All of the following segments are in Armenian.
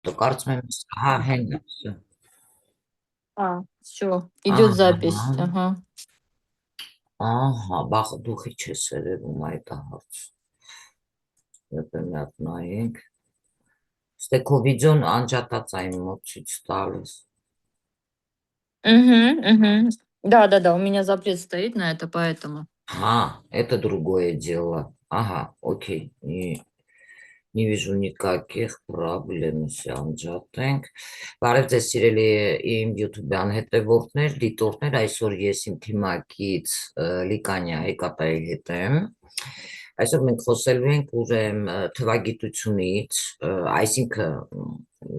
То կարծում եմ, հա, հենց է։ Все, идет запись. Ահա, Ага. ահա, բախ դու քիչ ես երևում այդ հարց։ Եթե մի հատ նայենք։ Ստե քո վիդեոն անջատած այն մոտ ցույց տալիս։ Мгм, мгм. Да, у меня запрет стоит на это, поэтому. Это другое дело. Ага, окей. Не вижу никаких проблем с անջատենք։ Բարև ձեզ սիրելի իմ YouTube-յան հետևորդներ, դիտողներ, այսօր ես իմ թիմակից Լիկանյա Հեկատայի հետ եմ։ Այսօր մենք խոսելու ենք ուրեմն թվագիտությունից, այսինքն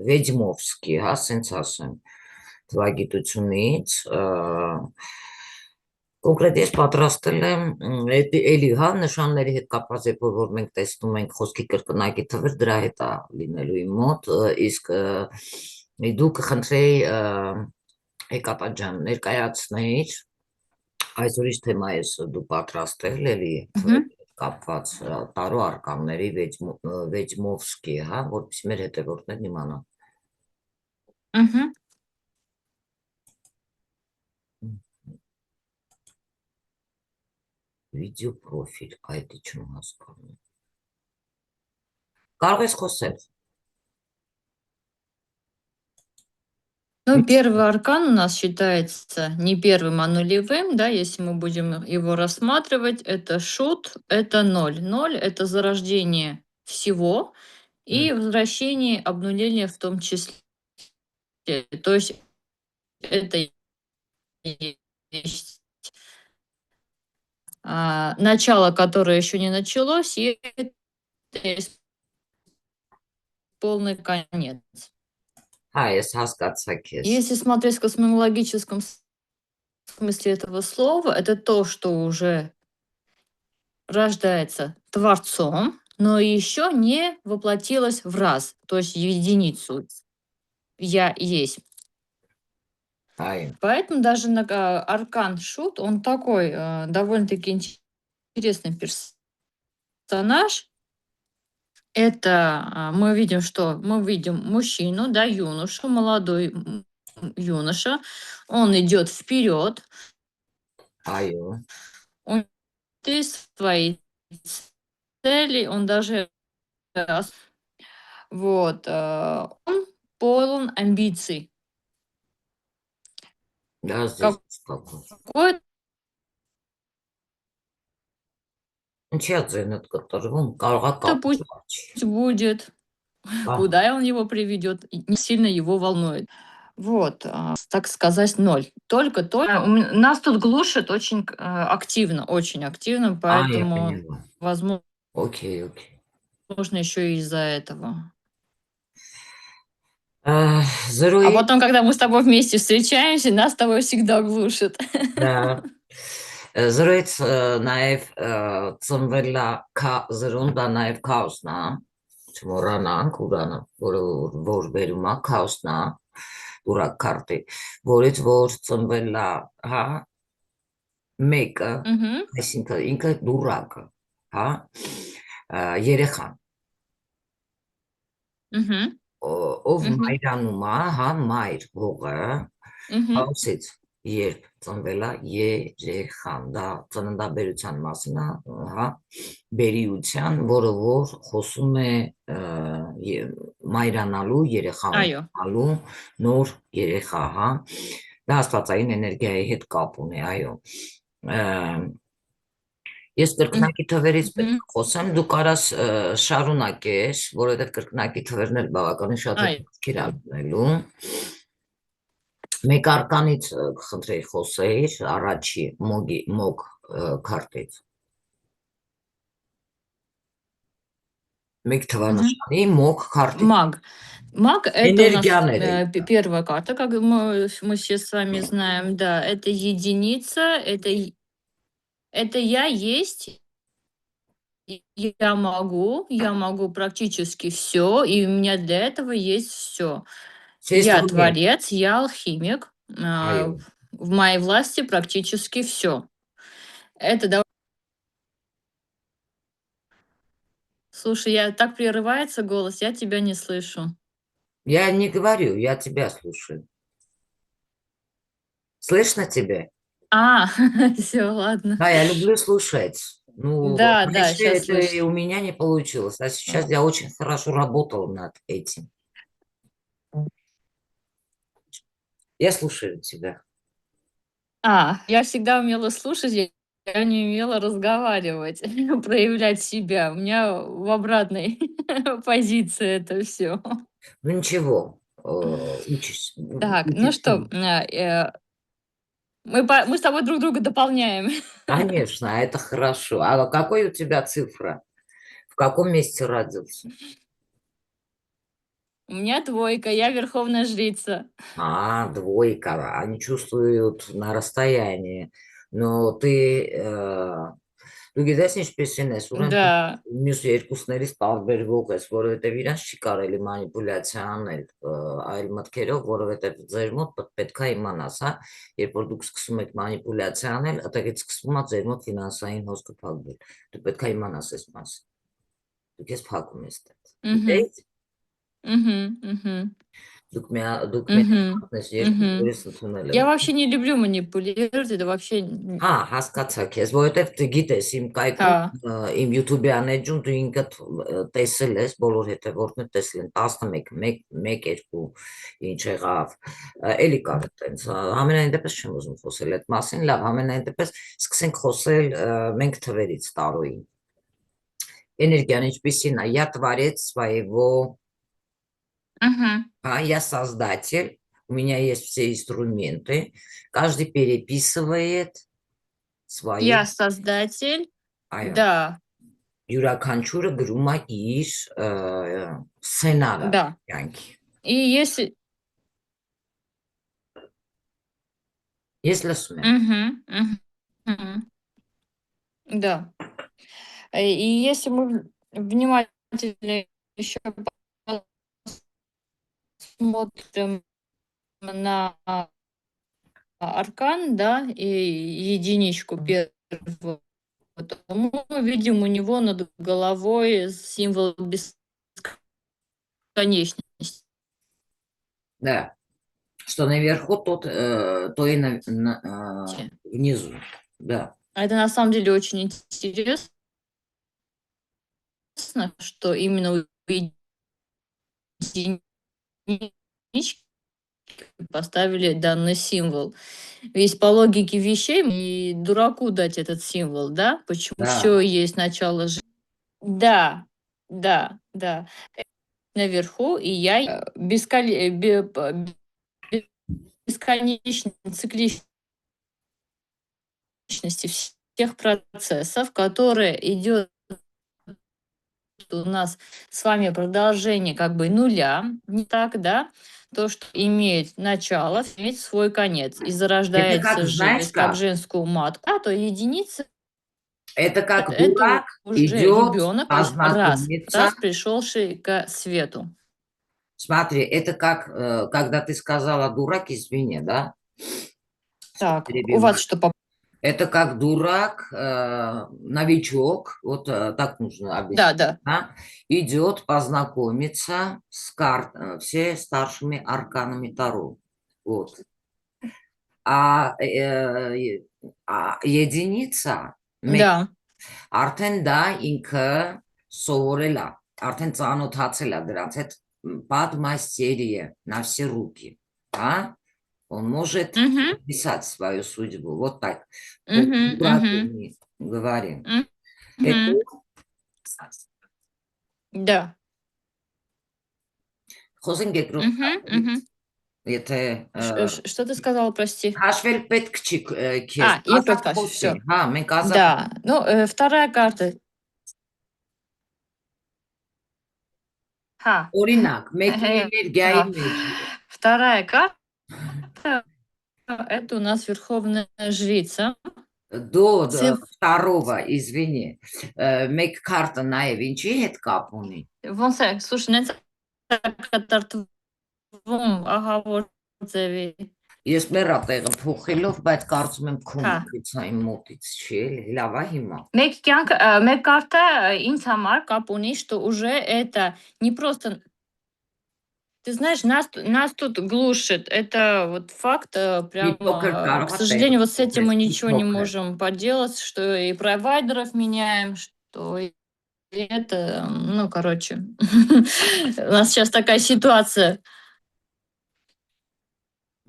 Վեդիմովսկի, հա, սենց ասեմ, թվագիտությունից, կոնկրետ ես պատրաստել եմ էլի, հա, նշանների հետ կապված, որ մենք տեսնում ենք խոսքի կրկնակի թվեր, դրա հետ է լինելու իմ մոտ, իսկ դու կխնդրեի Հեկատա ջան ներկայացնեիր այսօր ինչ թեմա ես դու պատրաստել էլի Мгм, կապված տարու արկանների Վեդիմովսկի, հա, որպեսզի մեր հետևորդներն իմանան։ мгм. Վիդեո պրոֆիլ, այդ չեմ հասկանում։ Կարող ես խոսել։ Ну, первый аркан у нас считается не первым, а нулевым, да, если мы будем его рассматривать, это шут, это ноль. Ноль– это зарождение всего и возвращение обнуления в том числе. То есть это есть начало, которое еще не началось, и это есть полный конец. Հա, ես հասկացա քեզ։ Если смотреть в космологическом смысле этого слова, это то, что уже рождается Творцом, но еще не воплотилось в раз, то есть в единицу. Я есть. Այո, Поэтому даже Аркан Шут, он такой довольно-таки интересный персонаж. Это мы видим, что мы видим мужчину, да, юношу, молодой юноша. Он идет вперед, այո, у него есть свои цели, он даже вот, он полон амбиций. դա здесь ստացա։ Какой-то Ինչի՞ է ձենդ կտրվում, կարողա կապը путь աճի։ будет, Ահա, куда он его приведет, и не сильно его волнует. Вот, так сказать, ноль. Только нас тут глушит очень активно, я поэтому, поняла. возможно, Окей, окей. еще и из-за этого. А Զրոյի, потом, когда мы с тобой вместе встречаемся, нас с тобой всегда глушит. դա զրոյից նաև ծնվելա զրոն, դա նաև քաոսն է, չմոռանանք, ուրանը, որ վերում է քաոսն է, ուրակ քարտի, որից որ ծնվելա, հա, մեկը, Мгм, այսինքն ինքը դուրակը, հա, երեխան, мгм, ով мгм, մայրանում է, հա, մայր հողը, мгм. Հաուսից երբ ծնվել է երեխան, դա ծննդաբերության մասին է, հա, բերիության, որը որ խոսում է մայրանալու, երեխա Այո, ունենալու, նոր երեխա, հա, դա աստվածային էներգիայի հետ կապ ունի, այո։ Ես կրկնակի թվերից պետք мгм, է խոսեմ, դու կարաս շարունակես, որովհետև կրկնակի թվերն էլ բավականին շատ այո։ հետաքրքիր է լինելու։ Մեկ արկանից կխնդրեի խոսեիր առաջի մոգ քարտից։ Մեկ Мгм. թվանշանի մոգ քարտից։ Маг. Маг– это у нас Էներգիաները իհա։ первая карта, как мы все с вами знаем, да, это единица, это я есть, и я могу практически все, и у меня для этого есть все. Я Սեստորի։ творец, я алхимик, Այո։ в моей власти практически все. Это да. Слушай, я так прерывается голос, я тебя не слышу. Я не говорю, я тебя слушаю. Слышно тебя? А, все, ладно. Да, я люблю слушать. Ну, Да, раньше сейчас это слышу. и у меня не получилось, а сейчас я очень хорошо работал над этим. Я слушаю тебя. Я всегда умела слушать, я не умела разговаривать, проявлять себя. У меня в обратной позиции это все. Ну ничего, учишься, Так, ну учишься. что, мы с тобой друг друга дополняем. Конечно, это хорошо. А какой у тебя цифра? В каком месте родился? У меня двойка, я верховная жрица. Двойка. Они чувствуют на расстоянии. Но դու գիտես ինչպեսին ես, ուրեմն Да. մյուս երկուսներից տարբերվող ես, որովհետև իրանց չի կարելի մանիպուլյացիա անել այլ մտքերով, որովհետև ձեր մոտ պետք է իմանաս, հա, երբ որ դուք սկսում եք մանիպուլյացիա անել, այդտեղից սկսվում է ձեր մոտ ֆինանսային հոսքը փակվել։ Դու պետք է իմանաս այս մասը։ Դուք ես փակում ես դա։ Мгм. Գիտեիք, Мгм. Мгм. դուք Мгм. մենակ ես երկու Мгм. դուրս ընդունել Я եմ։ вообще не люблю манипулировать, это вообще Հա, հասկացա քեզ, որովհետև դու գիտես իմ կայքում, Ա, իմ YouTube-յան էջում դու ինքդ տեսել ես, բոլոր հետևորդները տեսել են 11, 1, 2, ինչ եղավ, էլի կար այտենց, համենայն դեպս չեմ ուզում խոսել այդ մասին, լավ, համենայն դեպս սկսենք խոսել մենք թվերից տարոյին։ Энергия ինչպիսին է, я творец своего, Мгм. я создатель, у меня есть все инструменты, каждый переписывает свою Я создатель, այո да, յուրաքանչյուրը գրում է իր սցենարը да. կյանքի։ И если Ես լսում եմ։ Мгм. Мгм. Да. И если мы внимательно еще посмотрим на аркан, да, и единичку первую, то мы видим у него над головой символ бесконечности. Да, что наверху, то и внизу. Да, Это на самом деле очень интересно, что именно у единички поставили данный символ. Ведь по логике вещей и дураку дать этот символ, да? Почему да. все есть начало жизни? Да, да. Наверху, и я бесконечной цикличности всех процессов, которые идет у нас с вами продолжение как бы нуля, не так, да? То, что имеет начало, имеет свой конец. И Это как, зарождается знаешь жидкость, как как? женскую матку, то единица Это как это дурак уже идет ребенок, то есть познакомиться. раз пришедший к свету. Смотри, это как, когда ты сказала дурак, извини, да? Что Так, у вас перебиваю. что по Это как дурак, новичок, вот так нужно Да, объяснить, да. да, идет познакомиться с все старшими арканами Таро. Вот. А, единица, Да. արդեն դա ինքը սովորել է, արդեն ծանոթացել է դրանց հետ подмастерье на все руки, да? Он может Мгм. писать свою судьбу. Вот так. По Мгм. дураку Мгм. мы говорим. Это Мгм. Да. խոսենք երկրորդ Мгм. տարբերից։ Мгм. Եթե Что ты сказала, прости? հաշվել պետք չի քեզ, Я ազատ подкаст, խոսի, все. հա, մենք ազատ Да. Ну, вторая карта. Ха. օրինակ, մեկի Э, էներգիայի ага. մեջ Вторая карта это у нас верховная жрица. до Циф второго, извини, մեկ քարտը նաև ինչի հետ կապ ունի։ Vonse, слушай, на это ага, ձևի։ Ես մեռա տեղը փոխելով, բայց կարծում եմ քո Հա։ մոտից այն մոտից չի էլի, լավ է հիմա։ Մեկ կարта ինձ համար կապ ունի, что уже это не просто Ты знаешь, нас тут глушит. Это вот факт, TikToker прямо, к կարող է сожалению, вот с этим տեսնես мы ничего не TikTok-ը։ можем поделать, что и провайдеров меняем, что и это, ну, короче, у нас сейчас такая ситуация.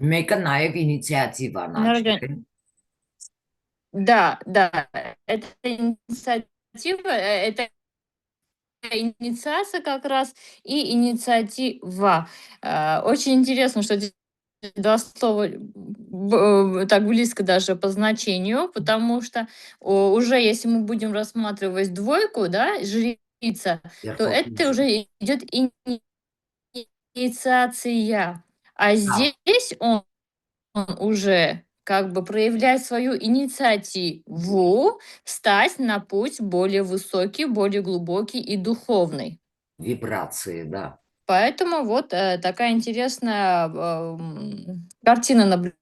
Մեկը նաև ինիցիատիվ անա, Энерго- չէ՞։ Да, да, это инициатива, это инициация как раз и инициатива. Очень интересно, что эти 2 слова так близко даже по значению, потому что уже если мы будем рассматривать двойку, да, жрица, то это Երխոքունություն։ уже идет инициация. А Հա, здесь он уже как бы проявляет свою инициативу встать на путь более высокий, более глубокий и духовный. վիբրացիա, да։ Поэтому вот такая интересная картина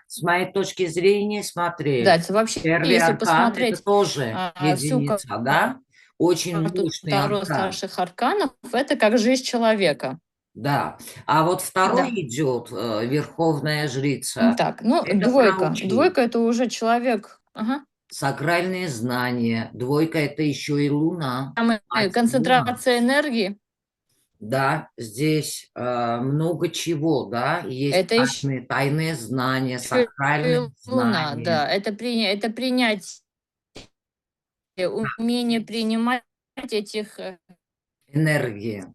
С моей точки зрения, смотри, наблюдается. Вообще, первый если аркан– это посмотреть тоже всю единица, да? Очень карту мощный Таро аркан, старших арканов, это как жизнь человека. да. А вот второй Да. идет Верховная Жрица. Так, ну, Это про двойка. учи. Двойка это уже человек. Ага. Сакральные знания. Двойка– это еще и Луна. Там Мать Луна. концентрация энергии. Да, здесь много чего, да, есть Это еще тайные знания, и сакральные Луна, знания, да. Это принятие, умение принимать этих энергия,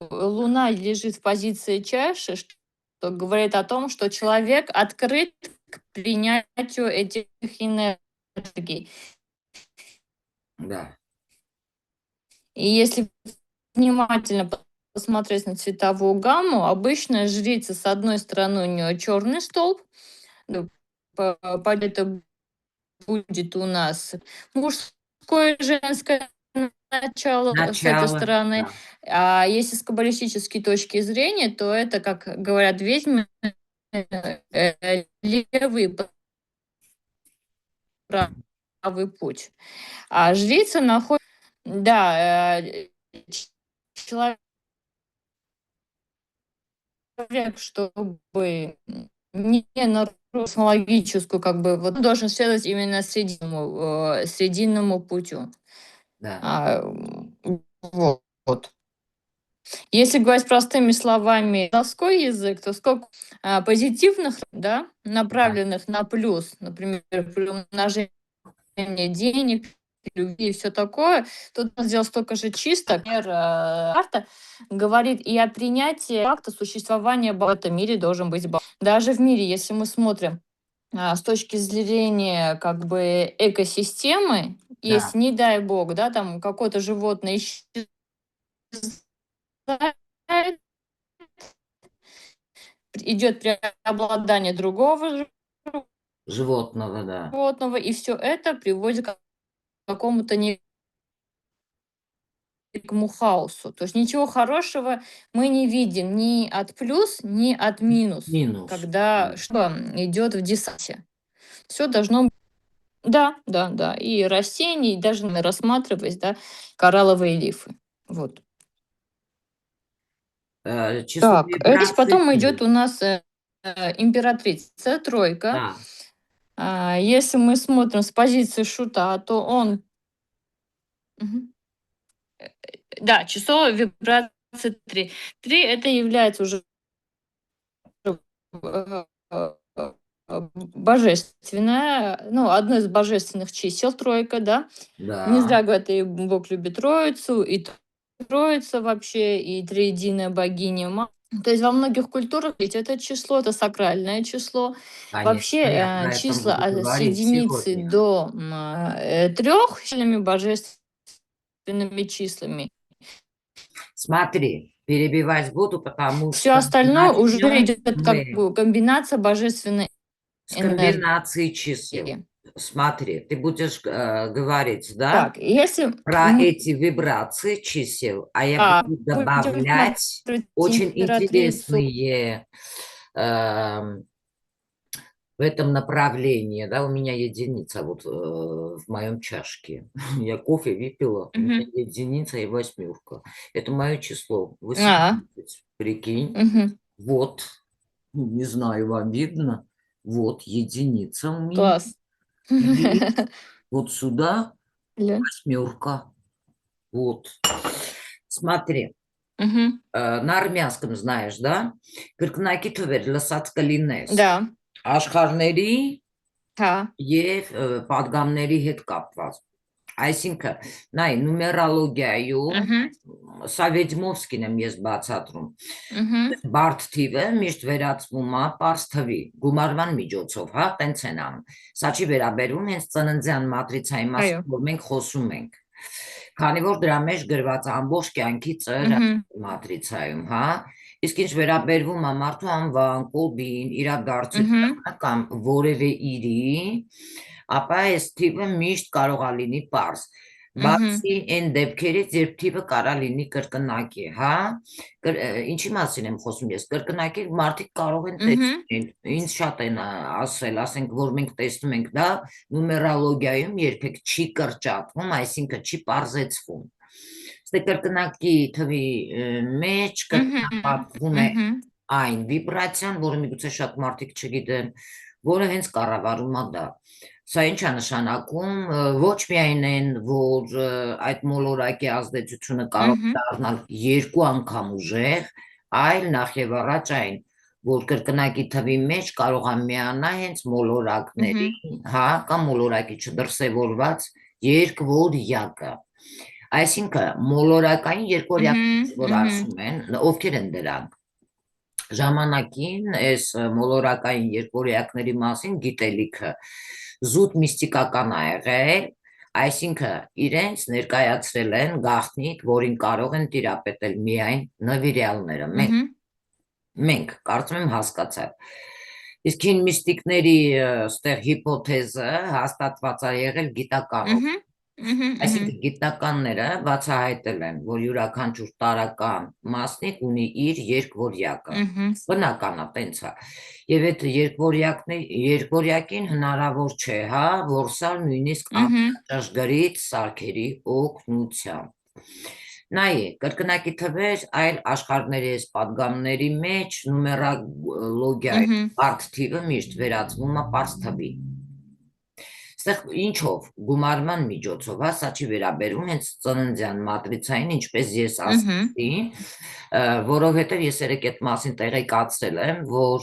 Луна лежит в позиции чаши, что говорит о том, что человек открыт к принятию этих энергий. да, И если внимательно посмотреть на цветовую гамму, обычно жрица с одной стороны у нее черный столб, ну, это будет у нас мужское и женское начало с этой начало, стороны. да, А если с каббалистической точки зрения, то это, как говорят ведьмы, левый и правый путь. А жрица находит, да, человек, чтобы не нарушить космологическую, как бы, вот, должен следовать именно срединному путю. да, А, вот. Если говорить простыми словами, колдовской язык, то сколько позитивных, да, да, направленных на плюс, например, приумножение денег, любви и все такое, тут он сделал столько же чисто. Например, карта говорит и о принятии факта существования в этом мире должен быть баланс. Даже в мире, если мы смотрим с точки зрения как бы экосистемы, да, если, не дай бог, да, там какое-то животное исчезает, идет преобладание другого животного, да, животного, и все это приводит к какому-то некому хаосу. То есть ничего хорошего мы не видим ни от плюс, ни от минус, минус, когда что идет в десанте. Все должно быть. Да, да, да. И растения, и даже рассматривать, да, коралловые рифы. Вот. число Так, здесь вибраций потом идет 3, у нас императрица, тройка. да, Если мы смотрим с позиции шута, то он... Мгм. Да, число вибрации 3. 3 это является уже э, э, божественное, ну, одно из божественных чисел, тройка, да. Не да, зря говорят, и Бог любит троицу, и троица вообще, и триединая богиня. То есть во многих культурах ведь это число, это сакральное число. Вообще конечно, я про это числа буду с говорить единицы сегодня. до 3 сильными божественными числами. Смотри, перебивать буду, потому Все что остальное уже начнем идет как мы бы комбинация божественной с энергии. комбинацией чисел. Смотри, ты будешь говорить, да, Так, если про эти вибрации чисел, а я буду будем добавлять смотреть очень императрицу, интересные эм, В этом направлении, да, у меня единица вот в моем чашке. Я кофе выпила, у меня Мгм. единица и восьмерка. Это мое число. А, 18. Прикинь. мгм. Вот. Не знаю, вам видно. Вот единица у меня. Класс. И вот сюда Ля. восьмерка. Вот. Смотри. Мгм. На армянском знаешь, да? Կրկնակի թվեր լսած կլինես Да. աշխարհների Հա։ եւ պատգամների հետ կապված։ Այսինքն, նայ նումերալոգիայում Мгм. Սավեդմովսկին եմ ես բացատրում։ Мгм. Բարդ թիվը միշտ վերածվում է պարզ թվի, գումարման միջոցով, հա, տենց են անում։ Սա չի վերաբերում հենց ծննդյան մատրիցայի Այո։ մասին, որ մենք խոսում ենք։ Քանի որ դրա մեջ գրված է ամբողջ կյանքի ծր Мгм. մատրիցայում, հա, իսկ ինչ վերաբերվում է մարդու անվան, կոդին, Мгм. իրադարձությանը կամ որևէ իրի, ապա այս թիվը միշտ կարող է լինի պարզ։ Мгм. Բացի այն դեպքերից, երբ թիվը կարա լինի կրկնակի, հա, ինչի մասին եմ խոսում ես, կրկնակի մարդիկ կարող են Мгм. տեսնել, ինձ շատ են ասել, ասենք, որ մենք տեսնում ենք դա նումերալոգիայում երբեք չի կրճատվում, այսինքն չի պարզեցվում։ Ստե կրկնակի թվի մեջ Мгм. կրկնապատկվում է Мгм. այն վիբրացիան, որը միգուցե շատ մարդիկ չգիտեն, որը հենց կառավարում է դա։ Սա ինչ է նշանակում, ոչ միայն այն, որ այդ մոլորակի ազդեցությունը կարող է Мгм. դառնալ երկու անգամ ուժեղ, այլ նախ եւ առաջ այն, որ կրկնակի թվի մեջ կարող է միանա հենց մոլորակների, Мгм. հա, կամ մոլորակի չդրսևորված երկվորյակը։ Այսինքն մոլորակային Мгм. երկվորյակները, որ Мгм. ասում են, ովքեր են դրանք։ Ժամանակին այս մոլորակային երկվորյակների մասին գիտելիքը զուտ միստիկական ա եղել, այսինքն իրենց ներկայացրել են գաղտնիք, որին կարող են տիրապետել միայն նվիրյալները, Мгм. մենք կարծում եմ հասկացար։ Իսկ հին միստիկների ստեղ հիպոթեզը հաստատված է եղել գիտականով։ Мгм. Мгм. Այսինքն Мгм. գիտնականները բացահայտել են, որ յուրաքանչյուր տարրական մասնիկ ունի իր երկվորյակը։ Мгм. Բնական է, տենց է։ Եվ այդ երկվորյակին հնարավոր չէ, հա, որսալ նույնիսկ Мгм. ամենաճշգրիտ սարքերի օգնությամբ։ Նայ, կրկնակի թվեր այլ աշխարհների այս պատգամների մեջ նումերալոգիայի Мгм. բարդ թիվը միշտ վերածվում է պարզ թվի։ Ստեղ ինչով գումարման միջոցով, հա, սա չի վերաբերում հենց ծննդյան մատրիցային, ինչպես ես Мгм. ասացի, որովհետև ես երեք այդ մասին տեղեկացրել եմ, որ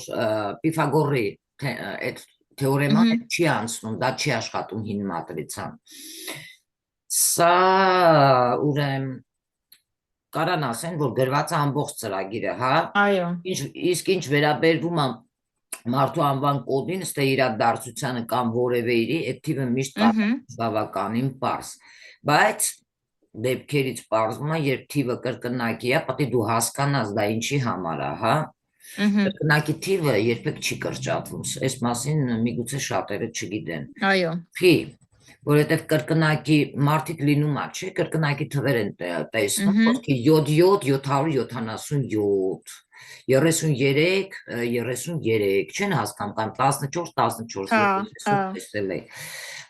Պիթագորի այդ թեորեման Мгм. չի անցնում, դա չի աշխատում հին մատրիցան։ Սա ուրեմն կարան ասեն, որ գրված է ամբողջ ծրագիրը, հա, Այո։ իսկ ինչ վերաբերվում է մարդու անվան կոդին, ըստ իրադարձությանը կամ որևէ իրի, այդ թիվը միշտ կարող Мгм. է բավականին պարզ։ Բայց դեպքերից պարզվում է, երբ թիվը կրկնակի է, պետք է դու հասկանաս դա ինչի համար է, հա։ Мгм. Կրկնակի թիվը երբեք չի կրճատվում։ Այս մասին միգուցե շատերը չգիտեն։ Այո։ Խի, որովհետև կրկնակի մարդիկ լինում է, չէ, կրկնակի թվեր են տեսնում, Мгм. ոսկի 7-7-777, 33, 33, չեն հասկանում, կամ 14, 14, Հա, ես հա։ տեսել եմ,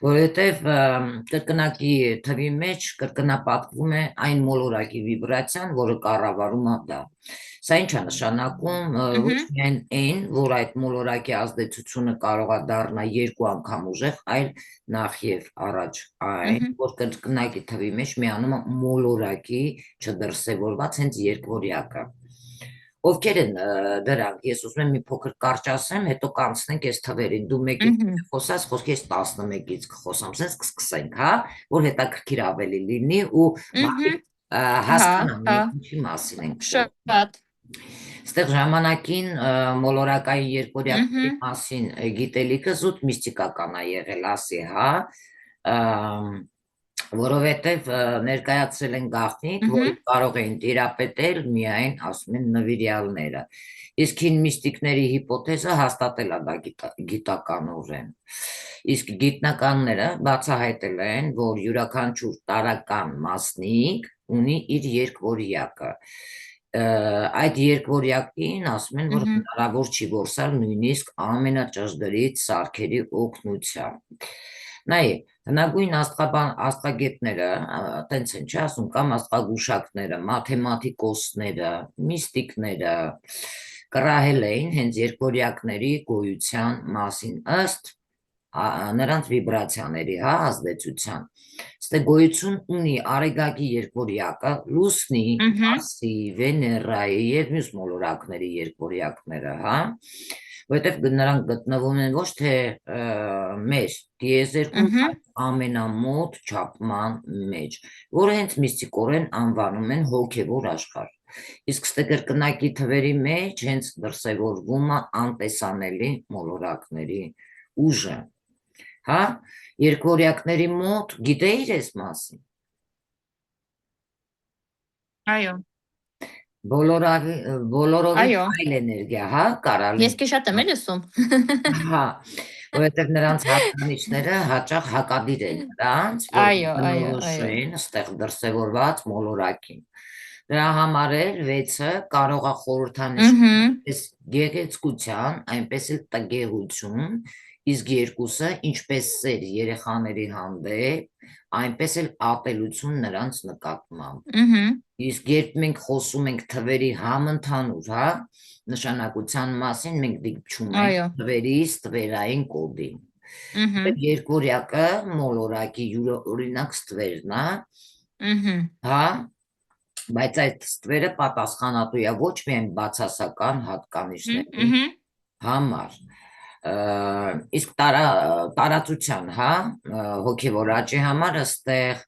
որովհետև կրկնակի թվի մեջ կրկնապատկվում է այն մոլորակի վիբրացիան, որը կառավարում է դա։ Սա ինչ է նշանակում, ոչ Мгм. միայն այն, որ այդ մոլորակի ազդեցությունը կարող է դառնալ երկու անգամ ուժեղ, այլ նախ եւ առաջ այն, Мгм. որ կրկնակի թվի մեջ միանում է մոլորակի չդրսևորված հենց երկվորյակը։ Ովքեր են դրանք, ես ուզում եմ մի փոքր կարճ ասեմ, հետո կանցնենք այս թվերին, դու մեկից Мгм. խոսած, խոսքի ես 11-ից կխոսամ, սենց կսկսենք, հա, որ հետաքրքիր ավելի լինի ու մարդիկ Мгм. Հա, հասկանան հա։ մենք ինչի մասին ենք խոսում։ Շատ։ Ստեղ ժամանակին մոլորակային երկվորյակների Мгм. մասին գիտելիքը զուտ միստիկական է եղել, ասի, հա, որովհետև ներկայացրել են գաղտնիք, որ Мгм. կարող էին տիրապետել միայն, ասում են, նվիրյալները։ Իսկ հին միստիկների հիպոթեզը հաստատել է դա գիտականորեն։ Իսկ գիտնականները բացահայտել են, որ յուրաքանչյուր տարրական մասնիկ ունի իր երկվորյակը։ Այդ երկվորյակին ասում են, որ Мгм. հնարավոր չի որսալ նույնիսկ ամենաճշգրիտ սարքերի օգնությամբ։ Նայ, հնագույն աստղագետները, տենց են չի ասում, կամ աստղագուշակները, մաթեմատիկոսները, միստիկները կռահել էին հենց երկվորյակների գոյության մասին ըստ նրանց վիբրացիաների, ազդեցության։ Ստե գոյություն ունի Արեգակի երկվորյակը, Լուսնի, Мгм. Մարսի, Վեներայի եւ մյուս մոլորակների երկվորյակները, որովհետեւ նրանք գտնվում են ոչ թե մեր տիեզերքում, Мгм. այլ ամենամոտ չափման մեջ, որը հենց միստիկորեն անվանում են հոգևոր աշխարհ։ Իսկ ստե կրկնակի թվերի մեջ հենց դրսևորվում է անտեսանելի մոլորակների ուժը։ Հա, երկվորյակների մոտ գիտեիր ես մասին։ Այո, Բոլորովին այո, այլ էներգիա, կարալ ես քիչ շատ եմ էլ լսում։ հա, որովհետև նրանց հատկանիշները հաճախ հակադիր են նրանց, որ Այո, այո, այո։ բնորոշեն ստեղ դրսևորված մոլորակին։ Դրա համար էլ 6-ը կարող է խորհրդանշել Мгм. այնպես գեղեցկության, այնպես էլ տգեղություն, իսկ երկուսը ինչպես սեր երեխաների հանդեպ, այնպես էլ ատելություն նրանց նկատմամբ։ Мгм. Իսկ երբ մենք խոսում ենք թվերի համընդհանուր, նշանակության մասին, մենք դիպչում ենք Այո։ թվերից թվերային կոդին։ Мгм. Երկվորյակը մոլորակի յուրօրինակ ստվերն է, Мгм. հա, բայց այդ ստվերը պատասխանատու է ոչ միայն բացասական հատկանիշների Մгм. համար, իսկ տարածության, հոգևոր աճի համար ըստեղ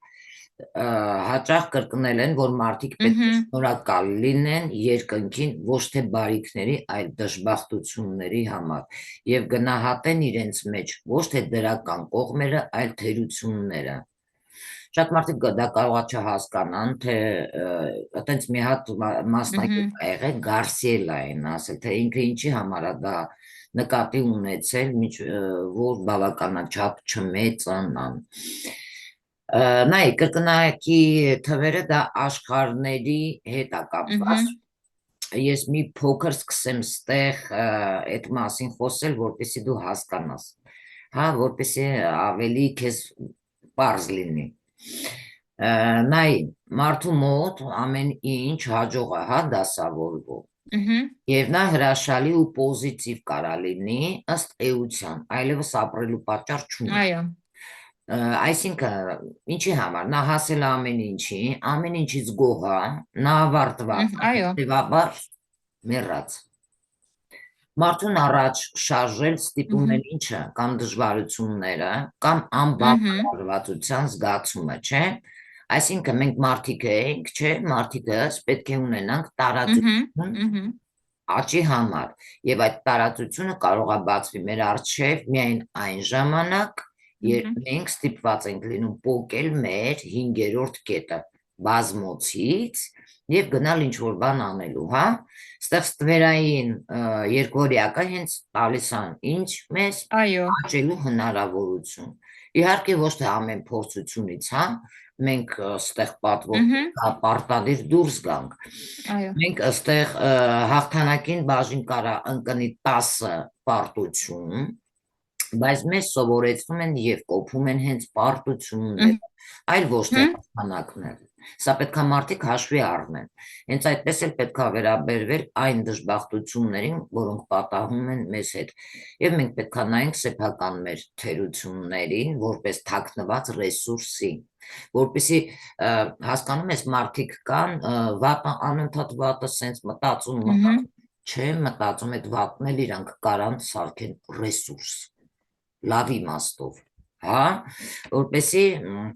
հաճախ կրկնել են, որ մարդիկ պետք է Мгм. շնորհակալ լինեն երկնքին ոչ թե բարիքների, այլ դժբախտությունների համար եւ գնահատեն իրենց մեջ ոչ թե դրական կողմերը, այլ թերությունները։ Շատ մարդիկ դա կարող է չհասկանան, թե այտենց մի հատ մասնագետ Мгм. ա եղել Գարսիելային ասել, թե ինքը ինչի համար է դա նկատի ունեցել, որ բավականաչափ չմեծանան։ Նայ, կրկնակի թվերը դա աշխարհների հետ է կապված։ Мгм. Ես մի փոքր սկսեմ ստեղ այդ մասին խոսել, որպեսզի դու հասկանաս, որպեսզի ավելի քեզ պարզ լինի։ Նայ, մարդու մոտ ամեն ինչ հաջող է, դասավորվում։ Мгм. Եվ նա հրաշալի ու պոզիտիվ կարա լինի ըստ էության, այլևս ապրելու պատճառ չունի։ Այո։ Այսինքն, ինչի համար, նա հասել է ամեն ինչից գոհ է, նա ավարտված է, Այո։ հետևաբար մեռած։ Մարդուն առաջ շարժել ստիպում են Мгм. ինչը, կամ դժվարությունները, կամ Мгм. անբավարարվածության զգացումը, չէ՞։ Այսինքն մենք մարդիկ ենք, չէ՞, մարդիկս պետք է ունենանք Мгм. տարածություն Мгм. աճի համար, եւ այդ տարածությունը կարող է բացվի մեր առջև միայն այն ժամանակ, երբ Мгм. մենք ստիպված ենք լինում պոկել մեր 5-րդ կետը բազմոցից եւ գնալ ինչ որ բան անելու, Ստեղ ստվերային երկվորյակը հենց տալիս է ինչ մեզ Այո։ աճելու հնարավորություն։ Իհարկե ոչ թե ամեն փորձությունից, մենք ստեղ պատվով Մгм. պարտադիր դուրս գանք։ Այո։ Մենք ըստեղ հաղթանակին բաժին կարա ընկնի 10 պարտություն, բայց մեզ սովորեցնում են եւ կոփում են հենց պարտությունները, Мгм. այլ ոչ թե հաղթանակները։ Սա պետքա մարդիկ հաշվի առնեն։ Հենց այդպես էլ պետքա վերաբերվել այն դժբախտություններին, որոնք պատահում են մեզ հետ։ Եվ մենք պետքա նայենք սեփական մեր թերություններին, որպես թաքնված ռեսուրսի, որպեսզի հասկանում ես մարդիկ կան, վատը անընդհատ վատը սենց մտածում, Мгм. չեմ մտածում այդ վատն էլ իրանք կարան սարքեն ռեսուրս, լավ իմաստով, որպեսզի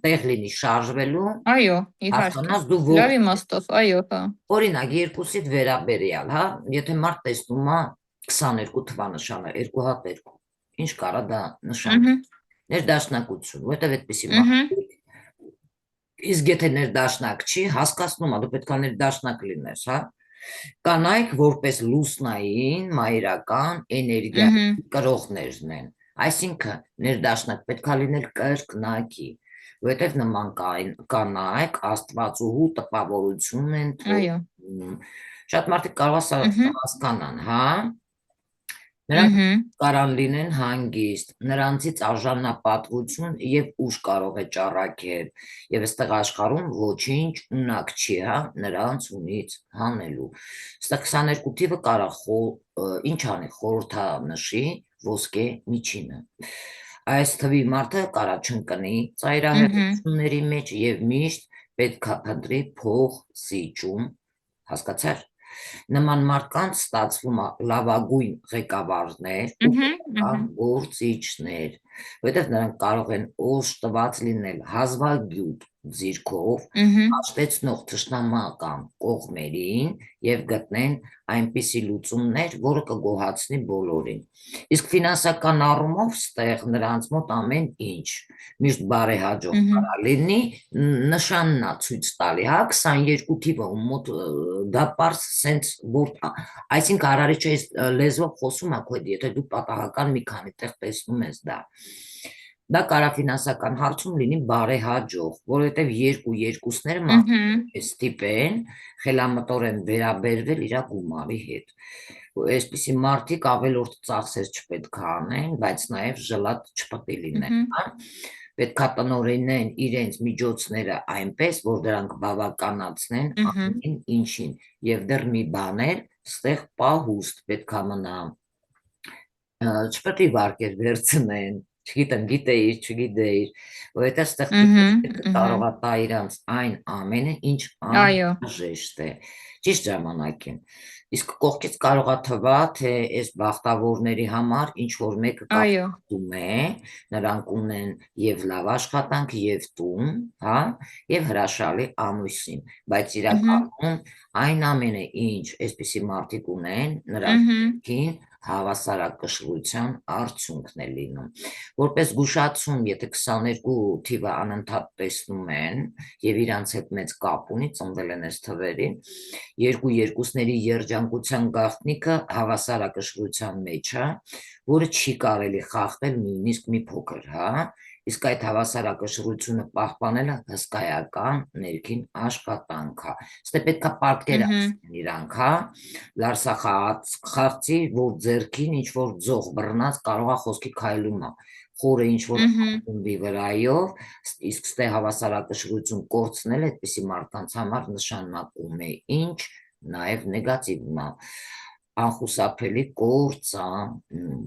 տեղ լինի շարժվելու, Այո, իհարկե։ հասկանաս դու Լավ ողջ, իմաստով, այո, հա։ օրինակ երկուսիդ վերաբերյալ, եթե մարդ տեսնում է 22 թվանշանը, 2 հատ 2, ինչ կարա դա նշանակի, Մгм. ներդաշնակություն, որտեվ այդպեսի Мгм. մարդ, իսկ եթե ներդաշնակ չի, հասկացնում է, դու պետք է ներդաշնակ լինես, Կանայք որպես լուսնային, մայրական Մгм. էներգիայի կրողներն են, այսինքն ներդաշնակ պետք է լինել կրկնակի, որովհետև նման կանայք աստվածուհու տպավորություն են Այո։ Շատ մարդիկ կարող է սա Мгм. հասկանան, հա։ Նրանք Мгм. կարան լինեն հանգիստ, նրանցից արժանապատվություն եւ ուժ կարող է ճառագել, եւ այստեղ աշխարհում ոչինչ ունակ չի, հա, նրանց ունից հանելու։ Այստեղ 22 թիվը կարա ինչ անի, խորհրդանշի ոսկե միջինը։ Այս թվի մարդը կարա չընկնի Мгм. ծայրահեղությունների մեջ եւ միշտ պետքա փնտրի փող սիճում, հասկացա՞ր։ Նման մարդկանց ստացվում է լավագույն ղեկավարներ ու Мгм. Мгм. գործիչներ, որովհետև նրանք կարող են օժտված լինել հազվագյուտ ձիրքով, Мгм. հաշտեցնող թշնամական կողմերին եւ գտնեն այնպիսի լուծումներ, որը կգոհացնի բոլորին։ Իսկ ֆինանսական առումով ստեղ նրանց մոտ ամեն ինչ միշտ բարեհաջող Мгм. կարա լինի, նշանն է ցույց տալի, հա, 22 թիվը ում մոտ դա պարզ սենց որ այսինքն արարիչը լեզվով խոսում է քո հետ, եթե դու պատահական մի քանի տեղ տեսնում ես դա կարա ֆինանսական հարցում լինի բարեհաջող, որովհետև երկուսները Мгм. մարդիկ ստիպեն խելամտորեն վերաբերվել իր գումարի հետ։ Այսպիսի մարդիկ ավելորդ ծախսեր չպետք է անեն, բայց նաև ժլատ չպետք է լինեն, Мгм. հա։ Պետք է տնօրինեն իրենց միջոցները այնպես, որ դրանք բավականացնեն Мгм. ամեն ինչին, եւ դեռ մի բան է, ստեղ պահուստ պետք է մնա, չպետք է վարկեր վերցնեն, չգիտեմ, գիտեիր, չգիտեիր, որովհետև ստեղ Мгм. պետք կարող Мгм. է տա իրանց այն ամենը, ինչ Այո, անհրաժեշտ է, ճիշտ ժամանակին։ Իսկ կողքից կարող է թվա, թե այս բախտավորների համար ինչ որ մեկը այո։ կապիտում է, նրանք ունեն եւ լավ աշխատանք եւ տուն, հա, եւ հրաշալի ամուսին, բայց Мгм. իրականում այն ամենը, ինչ այսպիսի մարդիկ ունեն, Мгм. նրանք հավասարակշռության արդյունքն է լինում։ Որպես զգուշացում, եթե 22 թիվը անընդհատ տեսնում են եւ իրանց հետ մեծ կապ ունի, ծնվել են այս թվերին, երկուսների երջանկության գաղտնիքը հավասարակշռության մեջ է, որը չի կարելի խախտել նույնիսկ մի փոքր, հա։ Իսկ այդ հավասարակշռությունը պահպանելը հսկայական ներքին աշխատանք է։ Ստե պետք է Мгм. պատկերացնեն իրանք, հա, Լարսախաղցի, որ ձերքին ինչ որ ձող բռնած կարող է խոսքի քայլում է, խորը ինչ որ Мгм. ակումբի վրայով, իսկ ստե հավասարակշռություն կորցնել այդպիսի մարդկանց համար նշանակում է ինչ, նաև նեգատիվն է, անխուսափելի կործանում,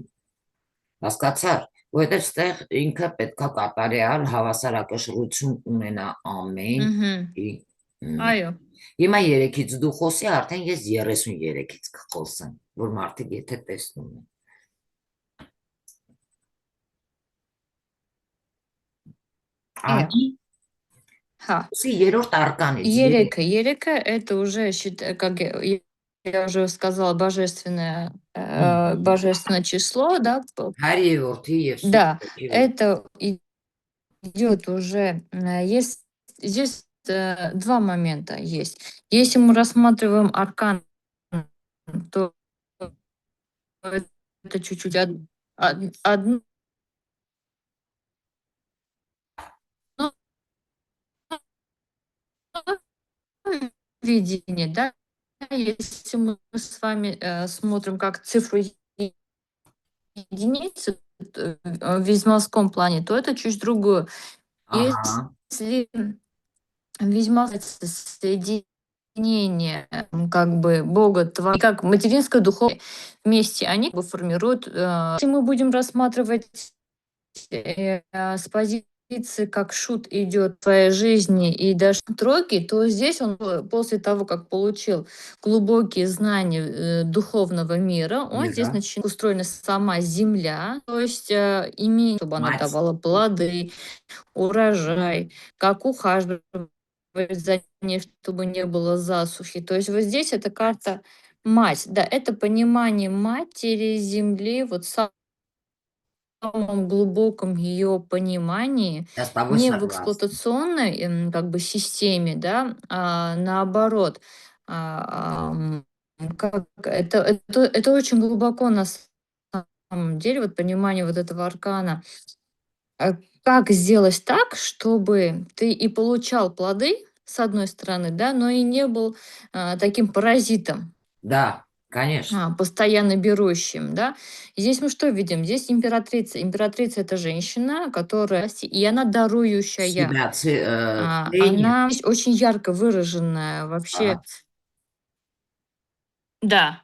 հասկացար, որովհետև ստեղ ինքը պետքա կատարյալ հավասարակշռություն ունենա ամեն Мгм. ինչի մեջ։ Այո, Հիմա 3-ից դու խոսի, արդեն ես 33-ից կխոսեմ, որ մարդիկ եթե տեսնում են։ այո, Անի, հա։ խոսի երրորդ արկանից, Երека это уже как я уже сказала, божественное число, да. հարիևորդի և Да, սուրբի որդի։ это идет уже, есть здесь, 2 момента есть. Если мы рассматриваем аркан, то это чуть-чуть одно видение, да. Если мы с вами, смотрим как цифру единицы, в ведьмовском плане, то это чуть другое. Ահա, Если ведьма соединение, как бы Бога, как материнское духовное вместе, они как бы формируют. Если мы будем рассматривать с позиции, как шут идет в твоей жизни и даже тройки, то здесь он после того, как получил глубокие знания духовного мира, он здесь եղա, начинает устроена сама земля, то есть имеет, чтобы она մայց, давала плоды, урожай, как ухаживать за ней, чтобы не было засухи. То есть вот здесь эта карта мать, да, это понимание матери земли, вот самом глубоком ее понимании, я с тобой не в согласна. эксплуатационной как бы системе, да, а наоборот. Как это очень глубоко на самом деле, вот понимание вот этого аркана. Как сделать так, чтобы ты и получал плоды, с одной стороны, да, но и не был таким паразитом, Да, конечно. постоянно берущим, да. И здесь мы что видим? Здесь императрица. Императрица это женщина, которая, и она дарующая. Себя ценит. Она очень ярко выраженная вообще. Да,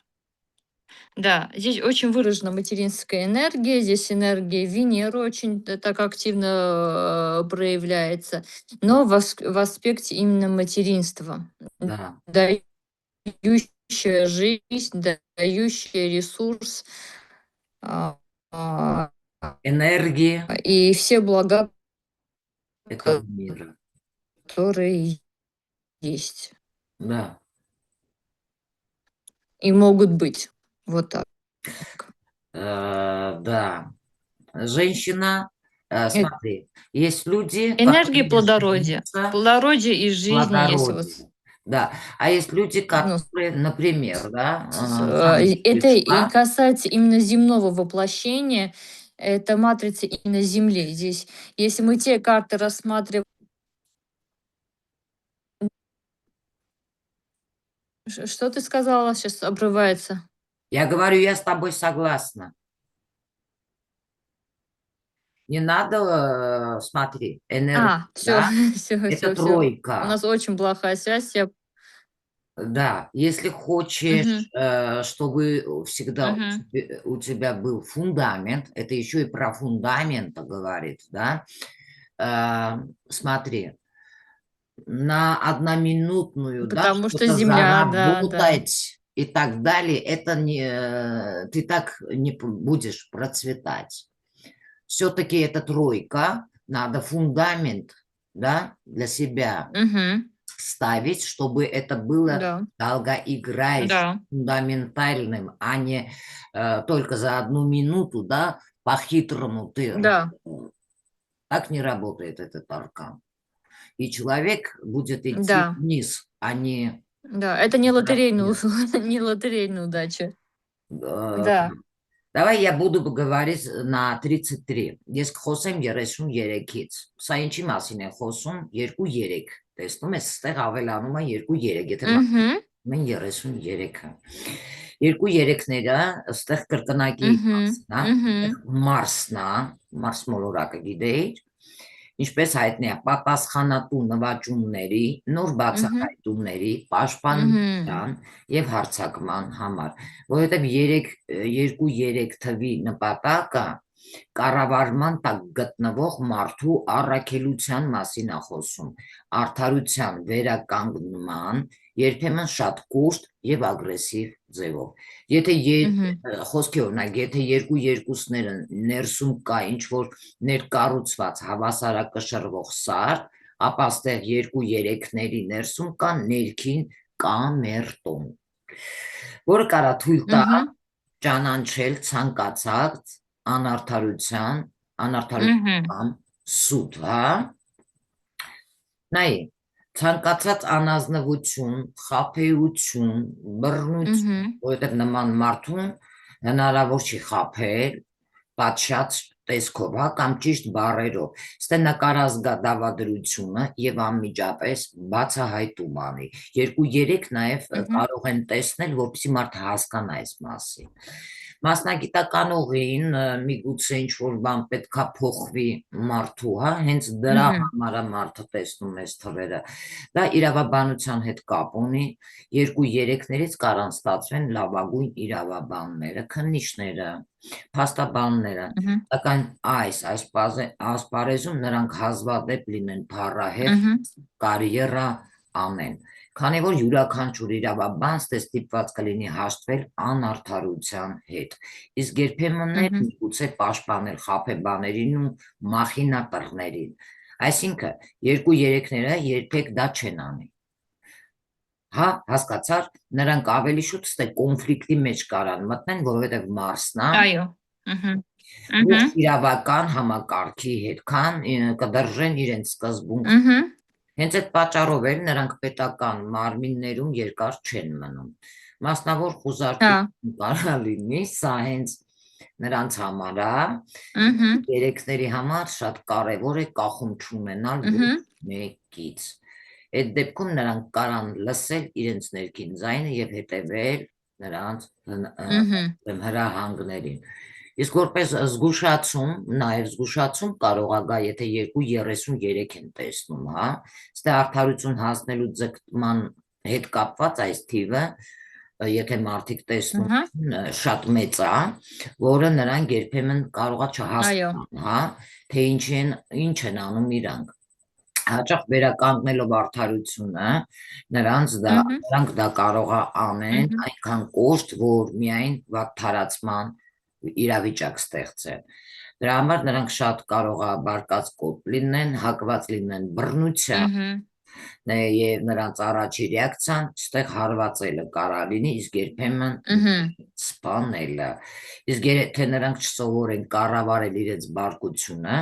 да, здесь очень выражена материнская энергия, здесь энергия Венеры очень так активно проявляется, но в аспекте именно материнства, Да. дающая жизнь, дающая ресурс а, а, Энергии и все блага, этого мира. которые есть Да. и могут быть. Вот так. Да. Женщина, Э, смотри, есть люди, Энергия которые плодородия. женятся Плодородие и в жизни, если вот плодородии. Да. А есть люди, ну, которые, например, да, замуж это и пришла. касается именно земного воплощения. Это матрица именно Земли. Здесь, если мы те карты рассматриваем, что ты сказала? Сейчас обрывается. Я говорю, я с тобой согласна. Не надо, смотри, энергия, Все, да, все, это все, все. У тройка. нас очень плохая связь. Да, если Мгм, хочешь, чтобы всегда мгм. у тебя был фундамент, это еще и про фундамент говорит, да, смотри, на одноминутную, да, Потому что что-то Земля, да, да. заработать и так далее, это не, ты так не будешь процветать. Все-таки это тройка, надо фундамент, да, для себя Мгм. ставить, чтобы это было Да, долгоиграющим, да, фундаментальным, а не только за 1 минуту, да, по-хитрому ты. да, Так не работает этот аркан. И человек будет идти да, вниз, а не да. Это не лотерейная, вверх. не лотерейная удача. Э, Да. Давай я буду говорить на 33. Ես կխոսեմ 33-ից։ Սա ինչի մասին է խոսում 2-3։ Տեսնում ես, ստեղ ավելանում է 2-3, եթե Мгм, մեն 33-ը։ 2-3-ները ստեղ կրկնակի мгм, մասին, հա, мгм, Մարսն է, Մարս մոլորակը գիտեիր, ինչպես հայտնի է, պատասխանատու նվաճումների, նոր мгм, բացահայտումների, мгм. պաշտպանության եւ հարձակման համար, որովհետեւ 2-3 թվի նպատակը կառավարման տակ գտնվող մարդու առաքելության մասին է խոսում, արդարության վերականգնման, երբեմն շատ կուշտ եւ ագրեսիվ ձևով։ Եթե Мгм. խոսքի օրինակ, եթե երկուսները ներսում կա ինչ որ ներկառուցված հավասարակշռվող սար, ապա ստեղ 2-3-ների ներսում կա ներքին կամերտոն, որը կարա թույլ տա Мгм. ճանաչել ցանկացած անարդարություն Мгм. կամ սուտ, հա։ Նայ, ցանկացած անազնվություն, խաբեություն, բռնություն, Мгм. որովհետև նման մարդուն հնարավոր չի խաբել, պատշաճ տեսքով, հա, կամ ճիշտ բառերով։ Ստե նկարազգա դավադրությունը եւ անմիջապես բացահայտում անի։ 2-3 նաեւ Мгм. կարող են տեսնել, որպեսզի մարդը հասկանա այս մասին։ Մասնագիտական ուղին միգուցե ինչ որ բան պետքա փոխվի մարդու, հա, հենց դրա Мгм. համար է մարդը տեսնում այս թվերը։ Դա իրավաբանության հետ կապ ունի, 2-3-ներից կարան ստացվեն լավագույն իրավաբանները, քննիչները, փաստաբանները, Мгм. սակայն այս ասպարեզում նրանք հազվադեպ լինեն փառահեղ Мгм. կարիերա անեն, քանի որ յուրաքանչյուր իրավաբան ստիպված կլինի հաշտվել անարդարության հետ, իսկ երբեմն Мгм. միգուցե պաշտպանել խաբեբաներին ու մախինատռներին, այսինքն 2-3-ները երբեք դա չեն անի, հա, հասկացար, նրանք ավելի շուտ ստե կոնֆլիկտի մեջ կարան մտնեն, որովհետև Մարսն է, Այո։ Мгм. ողջ Мгм. իրավական համակարգի հետ, քան կդրժեն իրենց սկզբունք։ Мгм. Հենց այդ պատճառով էլ նրանք պետական մարմիններում երկար չեն մնում։ Մասնավոր Да. խուզարկություն կարա լինի, սա հենց նրանց համար է, Мгм. երեքների համար շատ կարևոր է կախում չունենալ ոչ Мгм. մեկից։ Այդ դեպքում նրանք կարան լսել իրենց ներքին ձայնը եւ հետեւել նրանց հրահանգներին։ Իսկ որպես զգուշացում, նաև զգուշացում կարող է գա, եթե 2:33 են տեսնում, հա, ստե արդարություն հասնելու ձգտման հետ կապված այս թիվը, եթե մարդիկ տեսնում են, շատ մեծ է, որը նրանք երբեմն կարող է չհասկանան, հա, թե ինչ են անում իրանք։ Հաճախ վերականգնելով արդարությունը, նրանք դա կարող է անեն այնքան կոշտ, որ միայն վատթարացման իրավիճակ ստեղծեն։ Դրա համար նրանք շատ կարող է բարկած կոպ լինեն, հակված լինեն բռնության, եւ նրանց առաջի ռեակցիան ստեղ հարվածելը կարա լինի, իսկ երբեմն սպանելը։ Իսկ եթե նրանք չսովորեն կառավարել իրենց բարկությունը,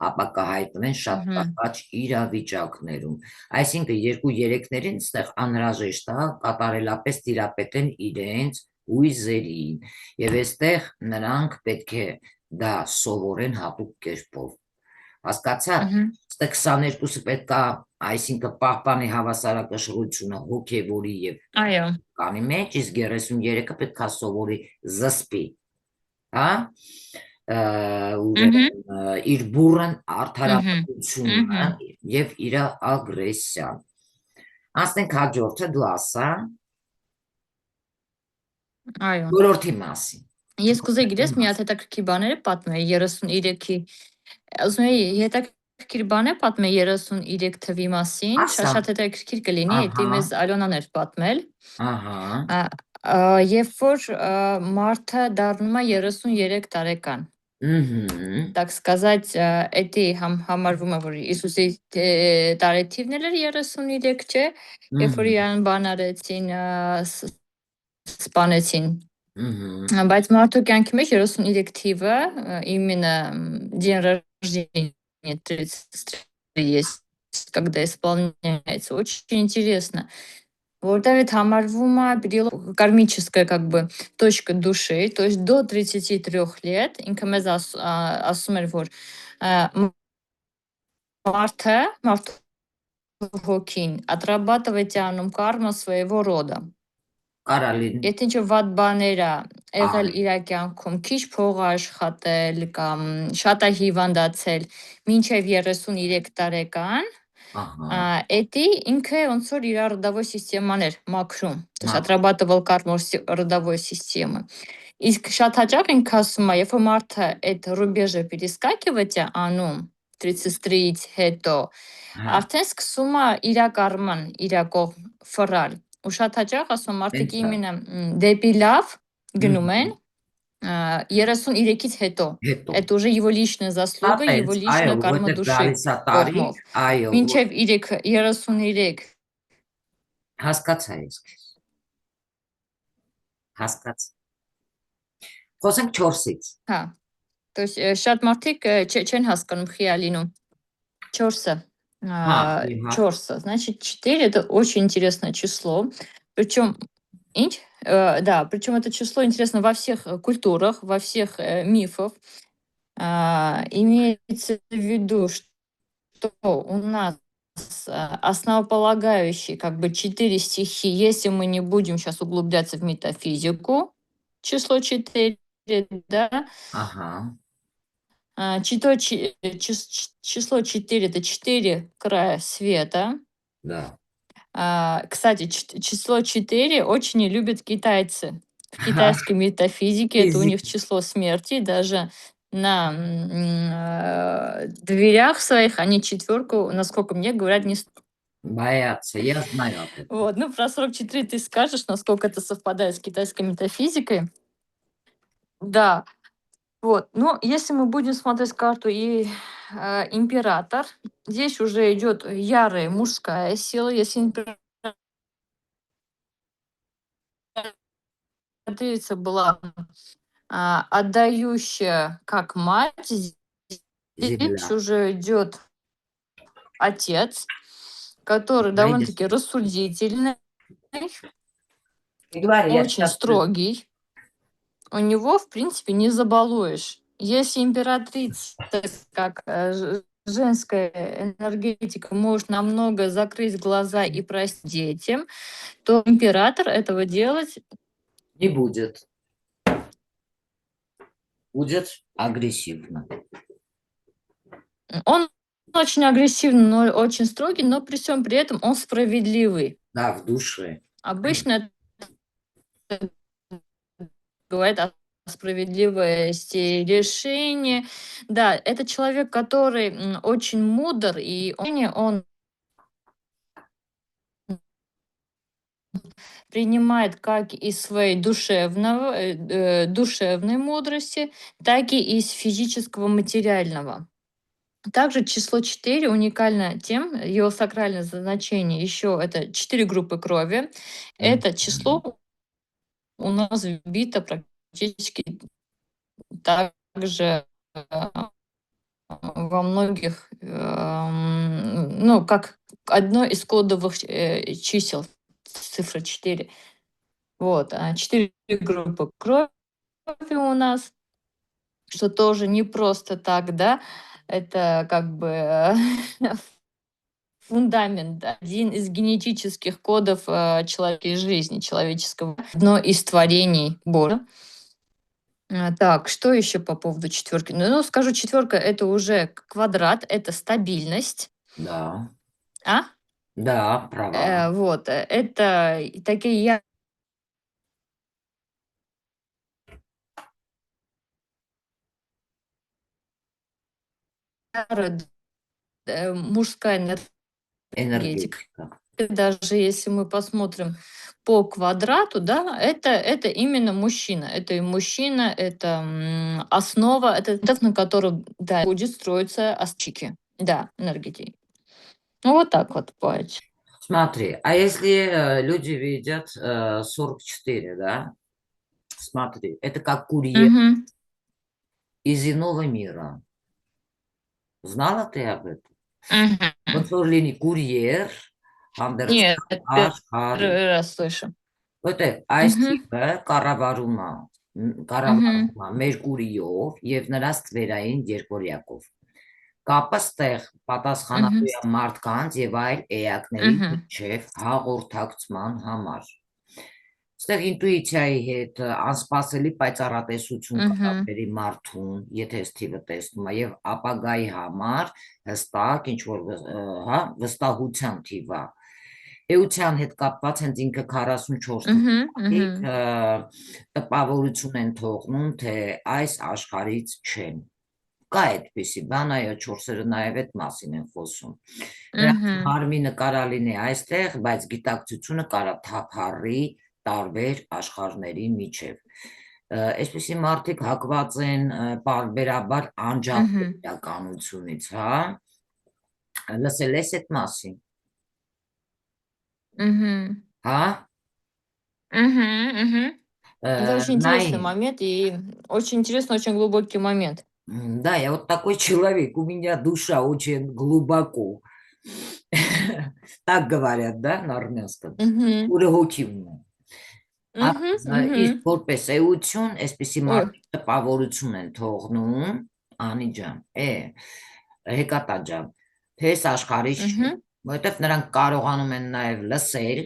ապա կհայտնվեն շատ տակաչ իրավիճակներում։ Այսինքն 2:3-ներին ստեղ անհրաժեշտ է կատարելապես տիրապետեն իրենց հույզերին, եւ այստեղ նրանք պետք է դա սովորեն հատուկ կերպով։ Հասկացա՞ք։ Ստե 22-ը պետք է, այսինքն պահպանի հավասարակշռությունը հոգեվորի եւ կանի մեջ, իսկ 33-ը պետք է սովորի զսպի, հա, իր բուրըն արդարացությունը եւ իր ագրեսիան։ Անցնենք հաջորդը, դու ասա։ Բոլորի մասին։ Ես կուզեի գիտես մի հատ հետաքրքիր բաներ պատմել 33-ի, ուզում եի հետաքրքիր բան է պատմել 33 թվի մասին, շատ հետաքրքիր կլինի, եթե մեզ Ալոնան էր պատմել։ Երբ որ մարդը դառնում է 33 տարեկան։ Так сказать, էդի համարվում է, որ Հիսուսի տարեթիվն էլ էր 33, չէ, երբ որ իրան բան արեցին, սպանեցին։ Բայց մարդու կյանքի մեջ 33 թիվը именно день рождения 33 есть, когда исполняется. Очень интересно. Որտեղ այդ համարվում է кармическая как бы точка души, то есть до 33 лет ինքը մեզ ասում էր, որ մարդու հոգին отрабатывает անում կարմա своего рода. Կարալին։ Եթե ինչ վատ բաներ է եղել իր կյանքում, քիչ փող աշխատել կամ շատ է հիվանդացել, մինչև 33 տարեկան, էդի ինքը ոնց որ իր родовой систеման էր մաքրում, то есть отрабатывал карму родовой системы. Իսկ շատ հաճախ ինքը ասում է, երբ որ մարդը այդ ռուբեժը перескакивать է անում 33-ից հետո, արդեն սկսում է իր կարման, իր կողմ ֆռալ։ Ու շատ հաճախ ասում մարդիկ իմենը դեպի լավ գնում են 33-ից հետո։ Это уже его личная заслуга, его личная карма души կողմով։ Մինչև 33 հասկացա ես։ Հասկացա։ Խոսենք 4-ից։ Հա։ То есть շատ մարդիկ չեն հասկանում խիալինում 4-ը։ 4, значит 4 это очень интересное число, причем да, причем это число интересно во всех культурах, во всех мифах. Имеется в виду, что у нас основополагающие как бы 4 стихии, если мы не будем сейчас углубляться в метафизику, число 4, да? Число 4 это 4 края света. Да. Кстати, число 4 очень не любят китайцы. В китайской метафизике это у них число смерти. Даже на дверях своих они 4, насколько мне говорят, не... Боятся, я знаю. Вот, ну про 44 ты скажешь, насколько это совпадает с китайской метафизикой. Да. Вот, ну, если мы будем смотреть карту и император, здесь уже идет ярая мужская сила. Если императрица была отдающая как мать, здесь уже идет отец, который довольно-таки рассудительный, очень строгий. У него, в принципе, не забалуешь. Если императрица как женская энергетика может намного закрыть глаза и простить детям, то император этого делать Не будет. Будет агрессивно. он очень агрессивный, но очень строгий, но при всем при этом он справедливый. Да, в душе. Обычно это говорит о справедливости решения. Да, это человек, который очень мудр, и он принимает как из своей душевной мудрости, так и из физического, материального. Также число 4 уникально тем, его сакральное значение еще это 4 группы крови. Это число у нас вбито практически также во многих, ну, как одно из кодовых чисел, цифра 4. Вот, 4 группы крови у нас, что тоже не просто так, да, это как бы фундамент, да, один из генетических кодов человеческой жизни, человеческого, одно из творений Бога. Так, что еще по поводу четверки? Ну, скажу, четверка это уже квадрат, это стабильность, Да. а? Да, права. Вот, это такие яры, мужская энергетика. Энергетика. Даже если мы посмотрим по квадрату, да, это именно мужчина. Это и мужчина, это основа, это тот, на котором да, будет строиться астчики. Да, энергетики. Ну, вот так вот, бывает. Смотри, а если люди видят 44, да? Смотри, это как курьер Мгм. из иного мира. Знала ты об этом? Мгм. Вот линии курьер, Нет, աշխարհի։ первый раз слышу. Որտեղ այս Мгм. տիպը կառավարում է, Мгм. կառավարում է Մերկուրիով եւ նրա ստվերային երկորյակով։ Կապը ստեղ Мгм. պատասխանատու է մարդկանց եւ այլ էակների Мгм. միջև հաղորդակցման համար։ Ստեղ ինտուիցիայի հետ անսպասելի պայծառատեսություն կա Мгм. բերի մարդուն, եթե ստիվը տեսնում է եւ ապագայի համար հստակ ինչ որ հա վստահության թիվ է։ Էության հետ կապված հենց ինքը 44 Мгм. թվականից Мгм. տպավորություն են թողնում, թե այս աշխարհից չեն։ Կա այդպիսի բան, այո, 4-ը նաև այդ մասին են խոսում։ Նրանց Мгм. մարմինը կարա լինի այստեղ, բայց գիտակցությունը կարա թափառի տարբեր աշխարհների միջև։ Այսպիսի մարդիկ հակված են բարբերաբար անջատել Мгм. իրականությունից, հա։ Լսել ես այդ մասին, Мгм. հա։ Мгм. Мгм. Это очень интересный Նայ, момент и очень интересный, очень глубокий момент. да, я вот такой человек, у меня душа очень глубоко. Так говорят, да, на армянском. Мгм. Ուրհոքիվն է։ Мгм. Իսկ Мгм. որպես էություն, այսպիսի Ой. մարդիկ տպավորություն են թողնում, անի ջան, հեկատա ջան, թե այս աշխարհից չէ, Мгм. որովհետև նրանք կարողանում են նաև լսել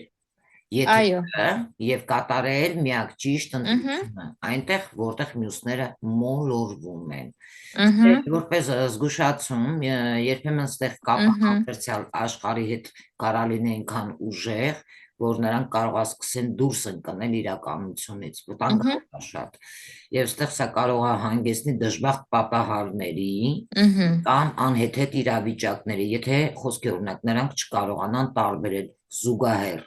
Айо. եթերը եւ կատարել միակ ճիշտ Мгм. ընտրությունը, այնտեղ որտեղ մյուսները մոլորվում են։ Мгм. Որպես զգուշացում, երբեմն ստեղ կապը Мгм. համերցյալ աշխարհի հետ կարա լինի այնքան ուժեղ, որ նրանք կարող է սկսեն դուրս ընկնել իրականությունից, Мгм. վտանգավոր է շատ։ Եվ ստեղ սա կարող է հանգեցնի դժբախտ պատահարների Мгм. կամ անհեթեթ իրավիճակների, եթե խոսքի օրինակ նրանք չկարողանան տարբերել զուգահեռ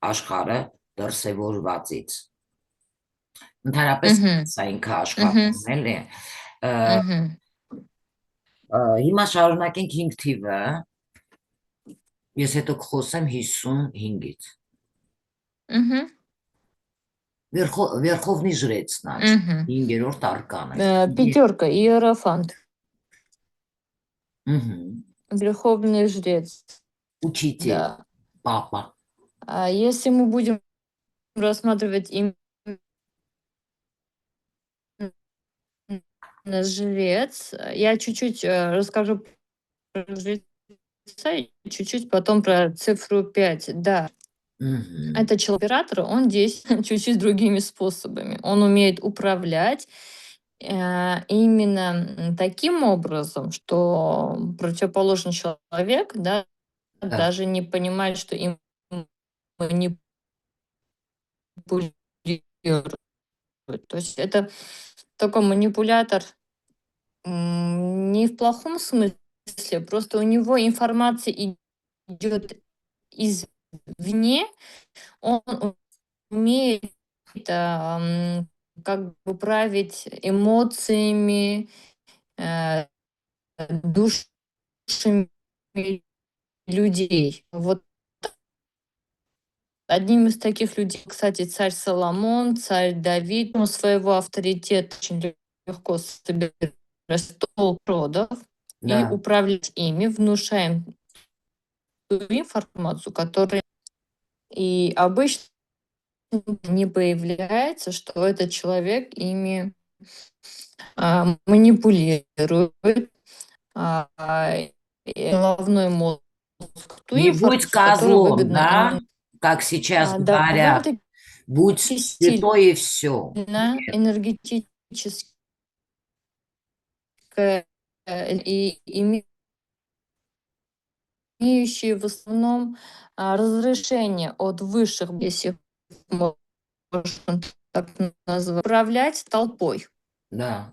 աշխարհը դրսևորվածից։ Ընդհանրապես Мгм. սա ինքը Мгм. աշխատում էլի։ Мгм. Հիմա շարունակենք 5 թիվը, ես հետո կխոսեմ 55-ից։ Мгм. Վերխովնի ժրեցն աչ, Мгм. 5-րդ արկանը։ Пятерка, иерофант, Угу. верховный жрец. Учитель, Да. папа. А если мы будем рассматривать именно жрец, я чуть-чуть расскажу жреца и чуть-чуть потом про цифру 5. Да, Мгм. это человек-оператор, он действует чуть-чуть другими способами. Он умеет управлять именно таким образом, что противоположный человек, да, Да, даже не понимает, что им манипулируют. То есть это такой манипулятор не в плохом смысле, просто у него информация идет извне, он умеет как бы править эмоциями, э, душами людей. Вот одним из таких людей, кстати, царь Соломон, царь Давид, он своего авторитета очень легко собирает стол родов и да. управлять ими, внушаем ту информацию, которая и обычно не появляется, что этот человек ими манипулирует, и головной мозг ту Не будь информацию, которая козлом, выгодна да, именно как сейчас говорят. довольно-таки Будь святой и все. сильно энергетическое и имеющие в основном разрешение от высших, если их можно так назвать, управлять толпой. Да.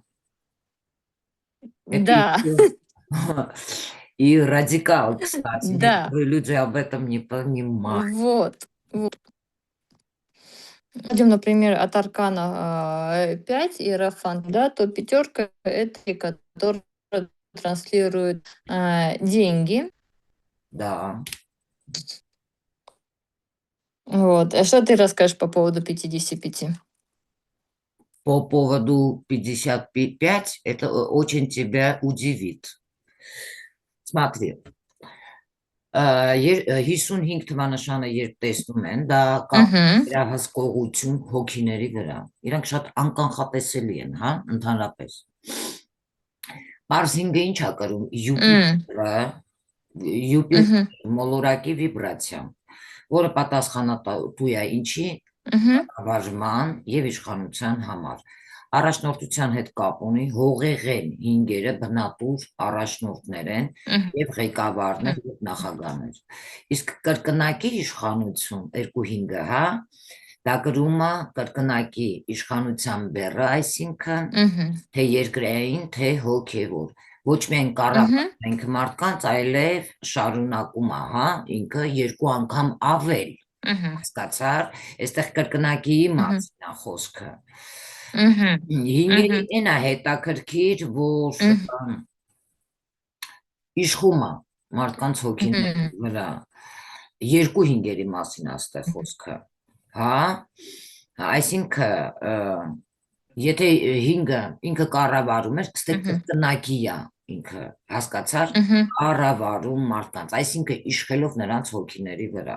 Это Да, еще и радикал, кстати. да, Некоторые люди об этом не понимают. вот. Идем, например, от аркана 5 иерофант, да, то пятерка это, который транслирует деньги. Да. Вот. А что ты расскажешь по поводу 55? По поводу 55, это очень тебя удивит. Смотри, 55 թվանշանը երբ տեսնում են, դա կապ Угу. դրա հսկողություն հոգիների վրա։ Իրանք շատ անկանխատեսելի են, հա, ընդհանրապես։ Մարսինգը ինչ ա կրում Յուպիտերը, Угу. Յուպիտեր մոլորակի վիբրացիա, որը պատասխանատու է ինչի Угу. վարժման եւ իշխանության համար։ Առաջնորդության հետ կապ ունի հողեղեն հինգերը բնատուր առաջնորդներ են եւ ղեկավարներ եւ նախագահներ։ Իսկ կրկնակի իշխանություն 2-5-ը, հա, դա գրում է կրկնակի իշխանության բեռը, այսինքն Угу. թե երկրային, թե հոգևոր։ Ոչ միայն Угу. կառավարում ենք մարդկանց, այլև շարունակում է, հա, ինքը երկու անգամ ավել Угу. հասկացար, այստեղ կրկնակի Угу. մասն է խոսքը։ Угу. Հինգերի Угу. այն է հետաքրքիր, որ Угу. իշխում է մարդկանց հոգիների վրա։ Երկու հինգերի մասին է այստեղ խոսքը։ Հա, այսինքն եթե հինգը ինքը կառավարում է, ստե կրկնակի է ինքը, հասկացար, կառավարում մարդկանց, այսինքն իշխելով նրանց հոգիների վրա։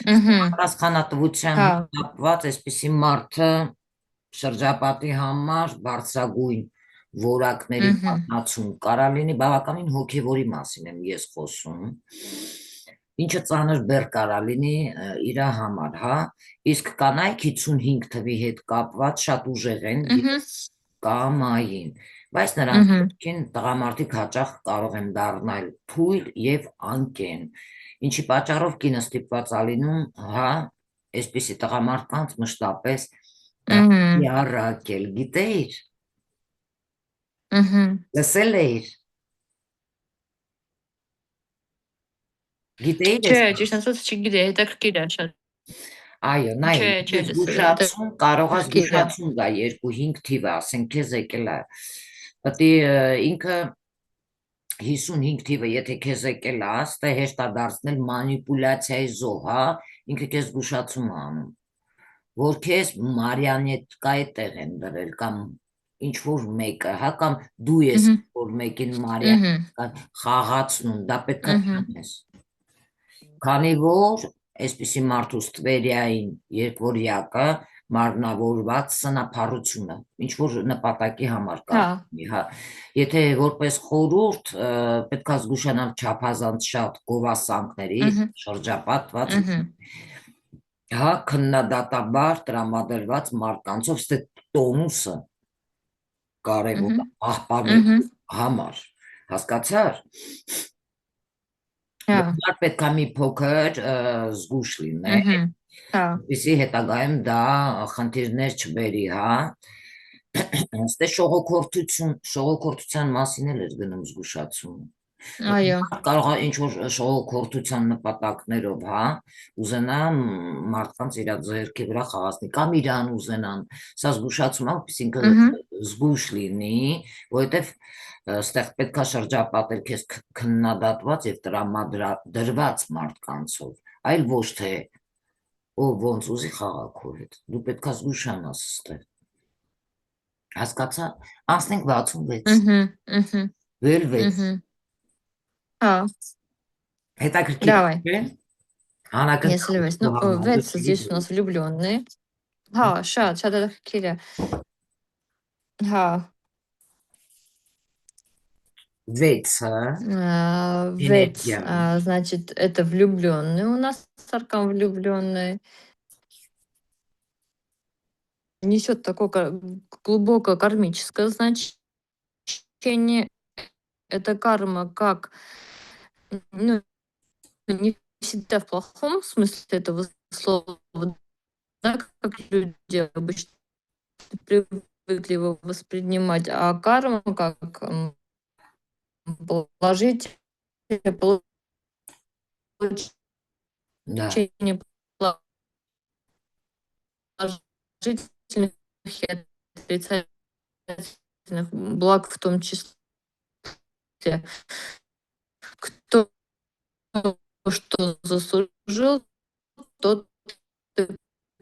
Պատասխանատվության հետ Հա, կապված այսպիսի մարդը շրջապատի համար բարձրագույն որակների Угу. մատնացում կարա լինի, բավականին հոգևորի մասին եմ ես խոսում, ինչը ծանր բեռ կարա լինի իր համար, հա, իսկ կանայք 55 թվի հետ կապված շատ ուժեղ են Угу. ես կամային, բայց նրանց Угу. դեպքին տղամարդիկ հաճախ կարող են դառնալ թույլ եւ անկեն, ինչի պատճառով կինը ստիպված է լինում, հա, այսպիսի տղամարդկանց մշտապես Угу. Յարակել, գիտեիր, Угу. լսել էիր, գիտեիր ես, Չէ, ճիշտ ասած չգիտեի, հետաքրքիր է շատ։ այո, նայ, Չէ, ես լսել եմ, զգուշացում, կարող է հետաքրքիր է։ զգուշացում գա 2-5 թիվը, ասենք քեզ եկել է, պետք է ինքը 55 թիվը, եթե քեզ եկել է, ստե հեշտ է դարձնել մանիպուլյացիայի զոհ, հա, ինքը քեզ զգուշացում է անում, որ քեզ մարիոնետկայի տեղ են դրել, կամ ինչ որ մեկը, հա, կամ դու ես Угу. որ մեկին Угу. մարիոնետկա խաղացնում, դա պետք է Угу. չանես։ Քանի որ այսպիսի մարդու ստվերային երկվորյակը մարմնավորված սնափառությունը, ինչ որ նպատակի համար Հա, կարգի, հա։ Եթե որպես խորհուրդ պետք է զգուշանալ չափազանց շատ գովասանքներից, мгм, շրջապատված, мгм, հա, քննադատաբար տրամադրված մարկանցով, ստե տոնուսը կարևոր է мгм, պահպանելու мгм, համար, հասկացար։ հա, Բնավ պետք է մի փոքր զգուշ լինել, мгм, հա, որպեսզի հետագայում դա խնդիրներ չբերի, հա։ Ստե շողոքորթության մասին էլ էր գնում զգուշացումը։ այո, Կարող է ինչ որ շողոքորթության նպատակներով, հա, ուզենա մարդկանց իր ձեռքի վրա խաղացնի, կամ իրան ուզենան։ Սա զգուշացում է, որպեսզի ինքը мгм, զգույշ լինի, որովհետև ստեղ պետք է շրջապատել քեզ քննադատված եւ տրամադրված մարդկանցով, այլ ոչ թե ով ոնց ուզի խաղա քո հետ։ Դու պետք է զգուշանաս ստեղ։ Հասկացա։ Անցնենք 66, мгм, мгм, վելվեց։ мгм, հա, Հետաքրքիր давай, է, если անակնկալ վեց, քո ну, վեց համագործակցի здесь у нас влюбленные, հա, շատ հետաքրքիր է, հա, 6-ը вец, էներգիան։ значит, это влюбленные у нас, аркан влюбленные, несет такое глубокое кармическое значение. Это карма как, ну, не всегда в плохом смысле этого слова, да, как люди обычно привыкли его воспринимать, а карма как положительное Да, получение положительных и отрицательных благ в том числе. Кто что заслужил, тот и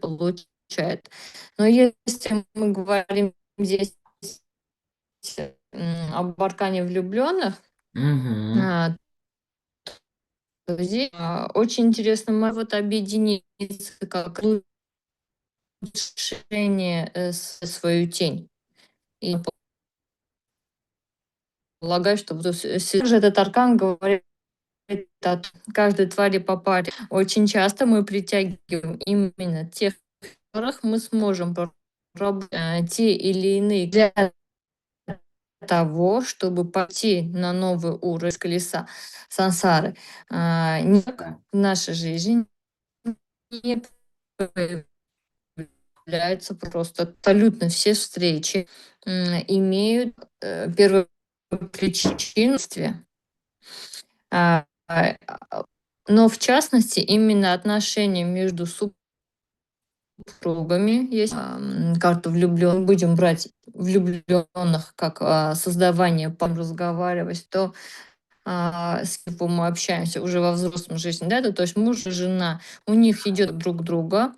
получает. Но если мы говорим здесь об аркане влюбленных, мгм, то здесь очень интересно вот объединиться как улучшение свою тень. И полагаю, что вот же этот аркан говорит о каждой твари по паре. Очень часто мы притягиваем именно тех, которых мы сможем попробовать те или иные для того, чтобы пойти на новый уровень с колеса сансары. да. В нашей жизни не появляются просто абсолютно все встречи имеют первопричину. А, а, но в частности именно отношения между супругами есть карту влюблен. Будем брать влюбленных как создавание, разговаривать, то с кем мы общаемся уже во взрослом жизни, да, то есть муж и жена, у них идет друг друга,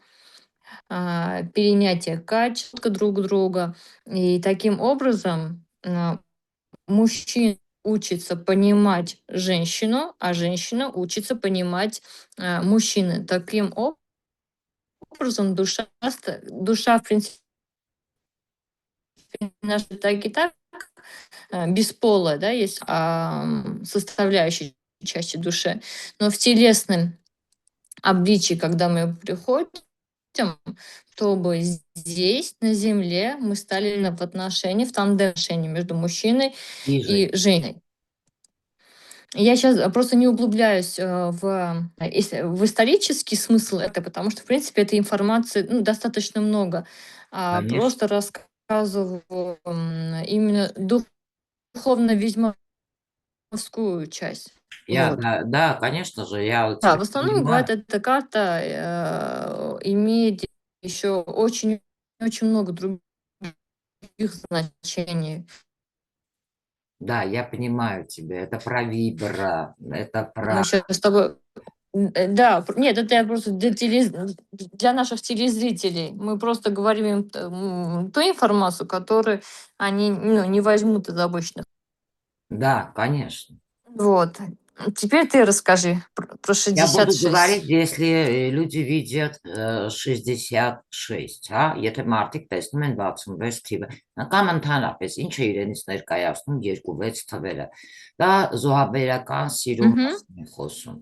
перенятие качеств друг друга, и таким образом мужчина учится понимать женщину, а женщина учится понимать мужчины. Таким образом душа, в принципе, наша так и так бесполая, да, есть составляющая части души, но в телесном обличии, когда мы приходим, чтобы здесь, на Земле, мы стали в отношении, в тандем отношений между мужчиной И и Жень. женщиной. Я сейчас просто не углубляюсь в исторический смысл это, потому что, в принципе, этой информации достаточно много. Конечно. Просто рассказываю именно духовно-ведьмовскую часть. Вот. Да, конечно же, я Да, тебя в основном, понимаю. говорят, эта карта имеет еще очень много других значений. Да, я понимаю тебя. Это про вибра, это Мы про... сейчас с тобой да, нет, это я просто для наших телезрителей. Мы просто говорим им ту информацию, которую они, не возьмут из обычных. Да, конечно. Вот. Теперь ты расскажи про Я буду 66. говорить, если люди видят 66, հա, եթե մարդիկ տեսնում են 66 թիվը, կամ ընդհանրապես ինչ է իրենից ներկայացնում 2-6 թվերը, դա զոհաբերական սիրո Мгм. մասին են խոսում,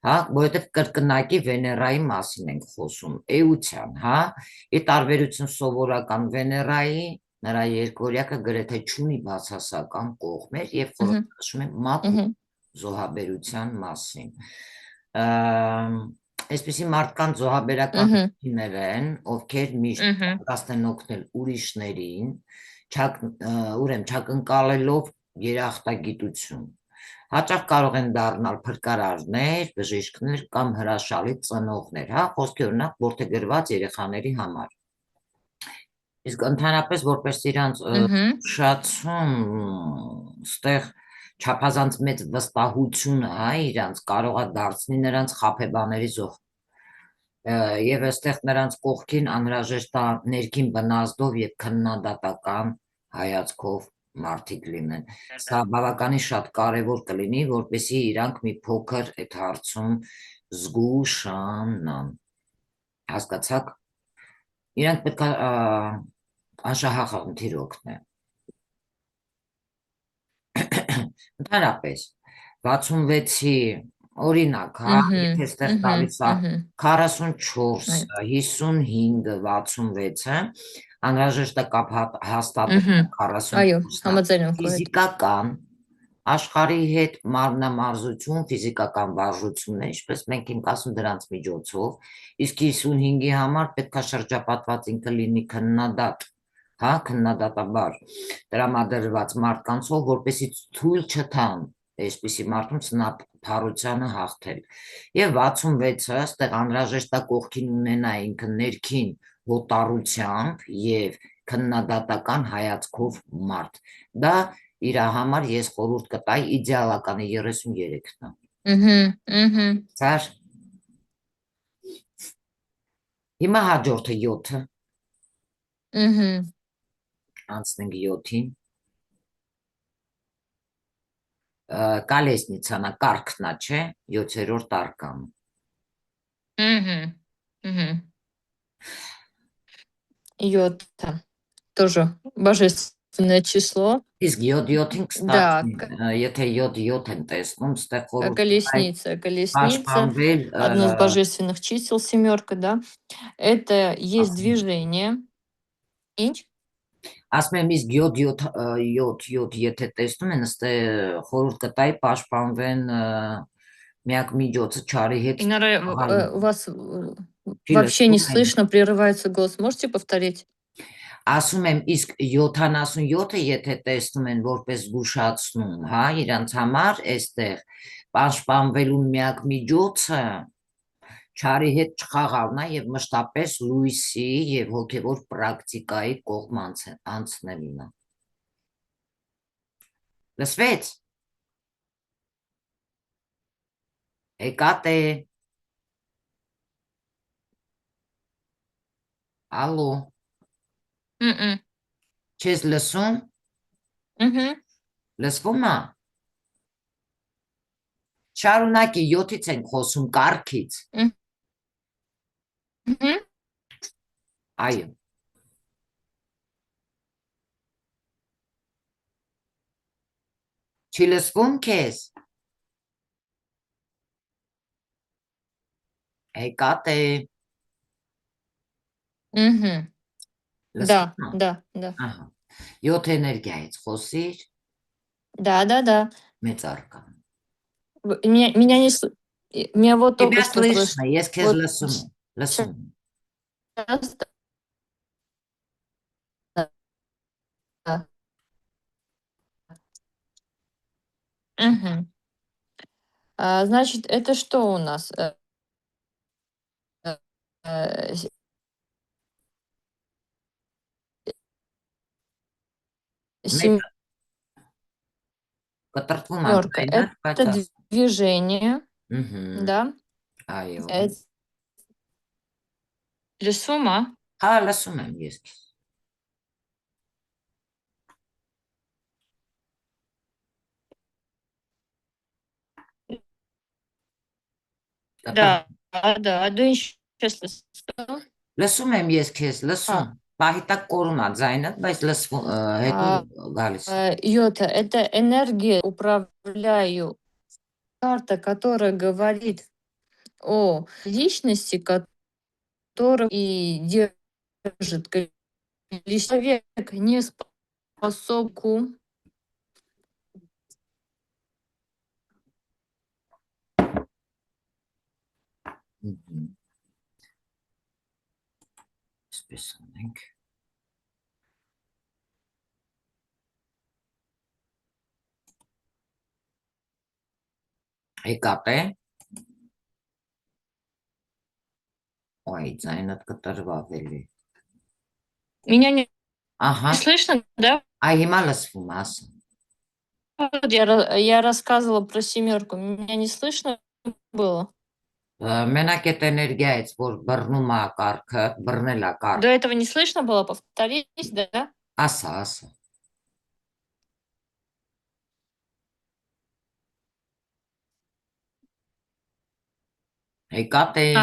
հա, որովհետև կրկնակի Վեներայի մասին ենք խոսում, էության, հա, ի տարբերություն սովորական Վեներայի, նրա երկորյակը գրեթե չունի բացասական կողմեր եւ Мгм. խոսում է մաքուր Мгм. զոհաբերության մասին։ Այսպիսի մարդկանց զոհաբերական Мгм. հոգիներ են, ովքեր միշտ Мгм. պատրաստ են օգնել ուրիշներին, ուրեմն չակնկալելով երախտագիտություն։ Հաճախ կարող են դառնալ փրկարարներ, բժիշկներ կամ հրաշալի ծնողներ, հա, խոսքի օրինակ որդեգրված երեխաների համար։ Իսկ ընդհանրապես որպես իրանց Мгм. ուշացում, ստեղ չափազանց մեծ վստահությունը, հա, իրանց կարող է դարձնի նրանց խաբեբաների զոհ։ Եվ այստեղ նրանց կողքին անհրաժեշտ է ներքին բնազդով եւ քննադատական հայացքով մարդիկ լինեն։ Սա բավականին շատ կարևոր կլինի, որպեսզի իրանք մի փոքր այդ հարցում զգուշանան։ Հասկացաք։ Իրանք պետք է անշահախնդիր օգնեն։ Ընդհանրապես 66-ի օրինակ, հա, Мгм. եթե այստեղ Мгм. տալիս է Мгм. 44, Ай. 55, 66-ը, անհրաժեշտ է կապ հաստատել Մгм. Այո, 44-ը համաձայն եմ քո հետ։ ֆիզիկական աշխարհի հետ մարմնամարզություն, ֆիզիկական վարժություններ, ինչպես մենք ենք ասում դրանց միջոցով, իսկ 55-ի համար պետք է շրջապատված ինքը լինի քննադատ, հա, քննադատաբար տրամադրված մարդկանցով, որպեսզի թույլ չտան այսպիսի մարդուն սնափառությանը հաղթել։ Եվ 66-ը ստեղ անհրաժեշտ է կողքին ունենա ինքը ներքին հոտառությամբ եւ քննադատական հայացքով մարդ։ Դա իր համար ես խորհուրդ կտայի իդեալականը 33-ն է։ Мгм. Мгм. Ցար հիմա հաջորդը 7-ը, Мгм. անցնենք 7-ին։ Կալեսնիցանա կարգնա, չէ, 7-րդ արկան։ Мгм. Мгм. Йота. Тоже божественное число. Իսկ 7-7-ին, Да, կստացի, եթե 7-7 են տեսնում, ստեղ խորհուրդ կտայի колесница, колесница. պաշտպանվել, Одно из божественных чисел, семерка, да. Это есть движение. Ինչ? ասում եմ իսկ 7-7, եթե տեսնում են, ստեղ խորհուրդ կտայի պաշտպանվեն միակ միջոցը չարի հետ Иногда у вас չի вообще не լսվում են։ слышно, прерывается голос. Можете повторить? Ասում եմ, իսկ 77-ը, եթե տեսնում են որպես զգուշացնում, հա, իրանց համար այստեղ պաշտպանվելու միակ միջոցը չարի հետ չխաղալն է եւ մշտապես լույսի եւ հոգեվոր պրակտիկայի կողմ անցնելն է։ Լսվեց։ Եկատ է։ Ալո, Мгм. չես լսում։ Мгм. Լսվում է։ Շարունակի 7-ից ենք խոսում, կարգից։ Мгм. Այո։ Չի լսվում քեզ։ Եկատ է։ Мгм. Да, Լսվում է։ да, да. Ահա։ 7 էներգիայից խոսիր, Да, да, да. մեծ արկա։ Меня не меня вот только Тебя что слышно. слышно, ես քեզ Вот լսում եմ, լսում եմ։ сейчас, да. Мгм. Значит, это что у нас? Э, э, с Մեծ կտրտվում է семерка. ձայնը, բայց Это движение, да. այո։ Э, Или сумма. Հա, լսում եմ ես քեզ։ Да, да, դու ինչ ես լսում։ Լսում եմ ես քեզ, լսում։ Պահիտակ կորում է ձայնդ, բայց լսվում հետո А, գալիս։ Йота, это энергия, управляю. Карта, которая говорит о личности, которую и держит. Или человек не способен. Այսպես անենք։ Եկապ է։ Ոյ, ձայնդ կտրվավելի։ Меня не Ահա, слышно, да? այ հիմա լսվում է, ասա։ Вот я рассказывала про семерку. Меня не слышно было? Մենակ այդ էներգիայից, որ բռնում է կարգը, բռնել է До կարգ, этого не слышно было? Повторись, да? ասա։ Եկապ է։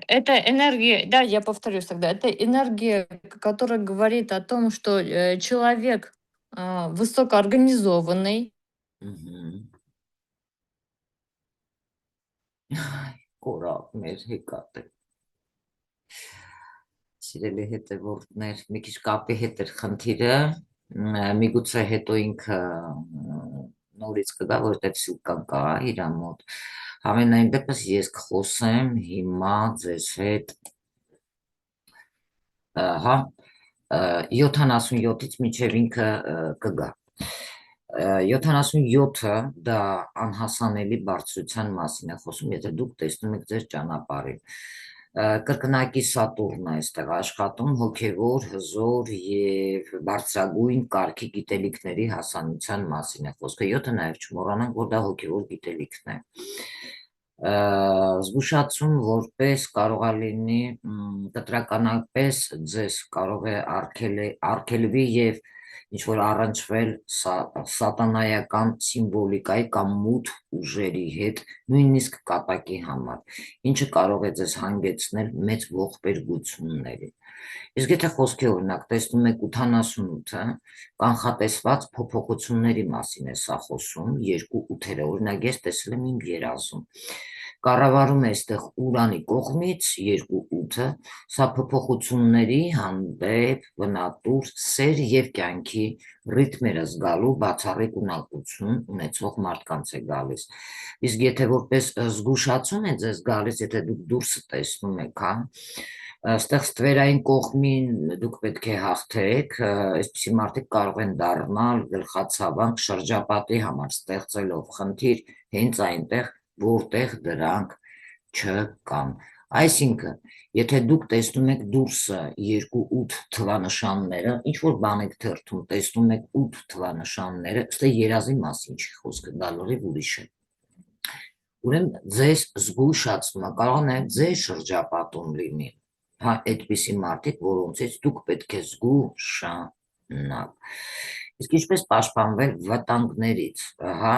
Это энергия, да, я повторюсь тогда, это энергия, которая говорит о том, что человек высокоорганизованный. Կորավ մեր եկապ է։ Սիրելի հետևորդներ, մի քիչ կապի հետ էր խնդիրը, միգուցե հետո ինքը նորից կգա, որտեղ սյուկան կա իր մոտ։ Ամենայն դեպս ես կխոսեմ հիմա ձեզ հետ, հա, 77-ից մինչև ինքը կգա։ 77-ը դա անհասանելի բարձրության մասին է խոսում, եթե դուք տեսնում եք ձեր ճանապարհին։ Կրկնակի Սատուրնն է այստեղ աշխատում, հոգևոր, հզոր եւ բարձրագույն կարգի գիտելիքների հասանության մասին է խոսքը։ 7-ը նաեւ չմոռանանք, որ դա հոգևոր գիտելիքն է։ Զգուշացում որպես կարող է լինի կտրականապես ձեզ կարող է արգելվի եւ ինչ-որ առնչվել սատանայական սիմվոլիկայի կամ մութ ուժերի հետ, նույնիսկ կատակի համար, ինչը կարող է ձեզ հանգեցնել մեծ ողբերգությունների։ Իսկ եթե խոսքի օրինակ տեսնում եք 88-ը, կանխատեսված փոփոխությունների մասին է սա խոսում, 2-8-երը, օրինակ ես տեսել եմ իմ երազում։ Կառավարում է այստեղ Ուրանի կողմից 2-8-ը, սա փոփոխությունների հանդեպ բնատուր սեր եւ կյանքի ռիթմերը զգալու բացառիկ ունակություն ունեցող մարդկանց է գալիս։ Իսկ եթե որպես զգուշացում է ձեզ գալիս, եթե դուք դուրսը տեսնում եք, հա, այստեղ ստվերային կողմին դուք պետք է հաղթեք, այսպիսի մարդիկ կարող են դառնալ գլխացավանք շրջապատի համար ստեղծելով խնդիր հենց այնտեղ, որտեղ դրանք չկան։ Այսինքն, եթե դուք տեսնում եք դուրսը 2-8 թվանշանները, ինչ որ բան եք թերթում, տեսնում եք 8 թվանշանները, ըստ երազի մասին չի խոսքը, դա լրիվ ուրիշ է։ Ուրեմն ձեզ զգուշացնում է, կարող է նաև ձեր շրջապատում լինի, հա, այդպիսի մարդիկ, որոնցից դուք պետք է զգուշանաք։ Իսկ ինչպես պաշտպանվել վտանգներից, հա,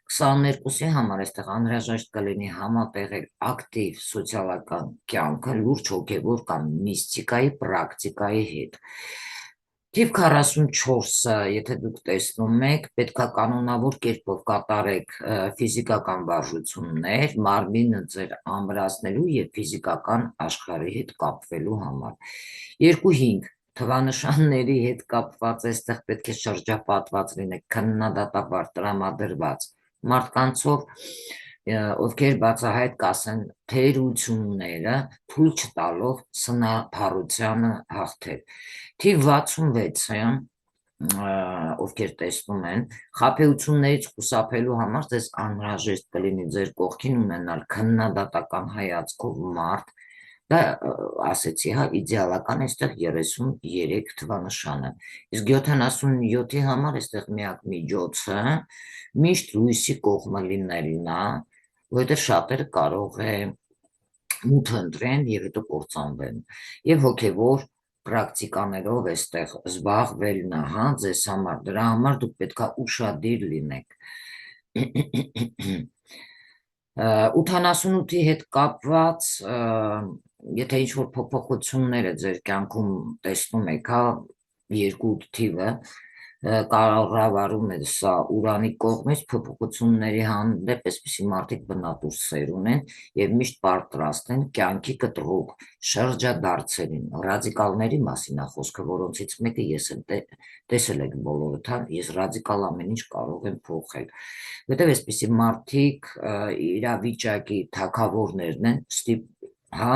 22-ի համար այստեղ անհրաժեշտ կլինի համատեղել ակտիվ սոցիալական կյանքը լուրջ հոգևոր կամ միստիկայի պրակտիկայի հետ։ Թիվ 44-ը, եթե դուք տեսնում եք, պետքա կանոնավոր կերպով կատարեք ֆիզիկական վարժություններ, մարմինը ձեր ամրացնելու եւ ֆիզիկական աշխարհի հետ կապվելու համար։ 2-5 թվանշանների հետ կապված այստեղ պետք է շրջապատված լինեք, քննադատաբար տրամադրված մարդկանցով, ովքեր բացահայտ կասեն թերությունները թույլ չտալով սնափառությանը հաղթել։ Թիվ 66-ը, ովքեր տեսնում են, խաբեություններից խուսափելու համար ձեզ անհրաժեշտ կլինի ձեր կողքին ունենալ քննադատական հայացքով մարդ, դա ասեցի, հա, իդեալական այստեղ 33 թվանշանը, իսկ 77-ի համար այստեղ միակ միջոցը միշտ լույսի կողմը լինելն է, որովհետև շատերը կարող է մութը ընտրեն եւ հետո կործանվեն եւ հոգեվոր պրակտիկաներով այստեղ զբաղվելն է, հա, ձեզ համար, դրա համար դուք պետքա ուշադիր լինեք։ 88-ի հետ կապված, եթե ինչ-որ փոփոխություններ է ձեր կյանքում տեսնում եք, հա, 2 թիվը, կառավարում է սա Ուրանի կողմից փոփոխությունների հանդեպ, այսպիսի մարդիկ բնատուր սեր ունեն եւ միշտ պատրաստ են կյանքի կտրուկ շրջադարձերին, ռադիկալների մասին է խոսքը, որոնցից մեկը ես եմ տեսել եք բոլորդ, հա, ես ռադիկալ ամեն ինչ կարող եմ փոխել, որտեղ այսպիսի մարդիկ իրավիճակի թագավորներն են, հա,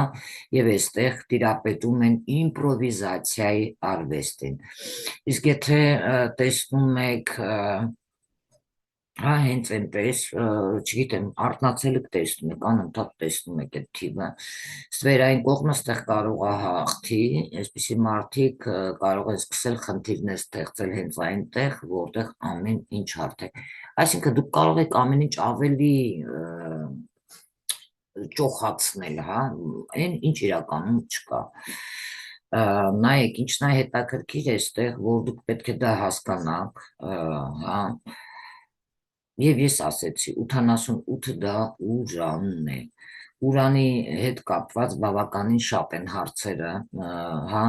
եւ այստեղ տիրապետում են իմպրովիզացիայի արվեստին, իսկ եթե տեսնում եք, հա, հենց այնպես, չգիտեմ, արթնացել եք տեսնում եք, անընդհատ տեսնում եք այդ թիվը, ստվերային կողմը ստեղ կարող է հաղթի, այսպիսի մարդիկ կարող են սկսել խնդիրներ ստեղծել հենց այնտեղ, որտեղ ամեն ինչ հարթ է, այսինքն դուք կարող եք ամեն ինչ ավելի ճոխացնել, հա, այն ինչ իրականում չկա, նայեք, ինչն է հետաքրքիր այստեղ, որ դուք պետք է դա հասկանաք, հա, եւ ես ասեցի 88 դա Ուրանն է, Ուրանի հետ կապված բավականին շատ են հարցերը, հա,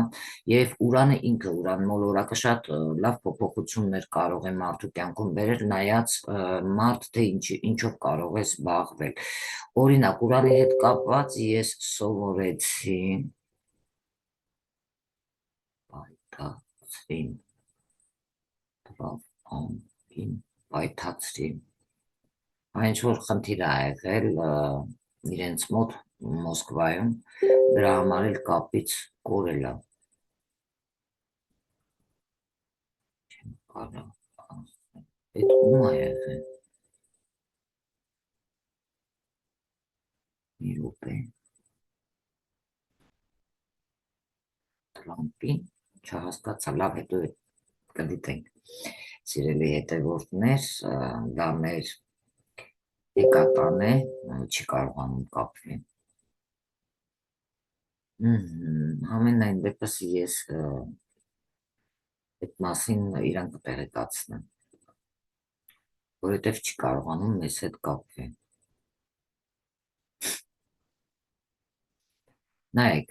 եւ Ուրանը ինքը, Ուրան մոլորակը շատ լավ փոփոխություններ կարող է մարդու կյանքում բերել, նայած մարդ թե ինչով կարող է զբաղվել, օրինակ Ուրանի հետ կապված ես սովորեցի պայթացրին, պայթացրին, այն ինչ-որ խնդիր է եղել իրենց մոտ Մոսկվայում, դրա համար էլ կապից կորել է, չեմ կարող, այդ ում է եղել, մի րոպե, Տրամպին, չհասկացա, լավ հետո կդիտենք, սիրելի հետևորդներ, դա մեր Էկատան է, չի կարողանում կապվել, ամենայն դեպս ես այդ մասին իրան կտեղեկացնեմ, որովհետև չի կարողանում մեզ հետ կապվել, նայեք,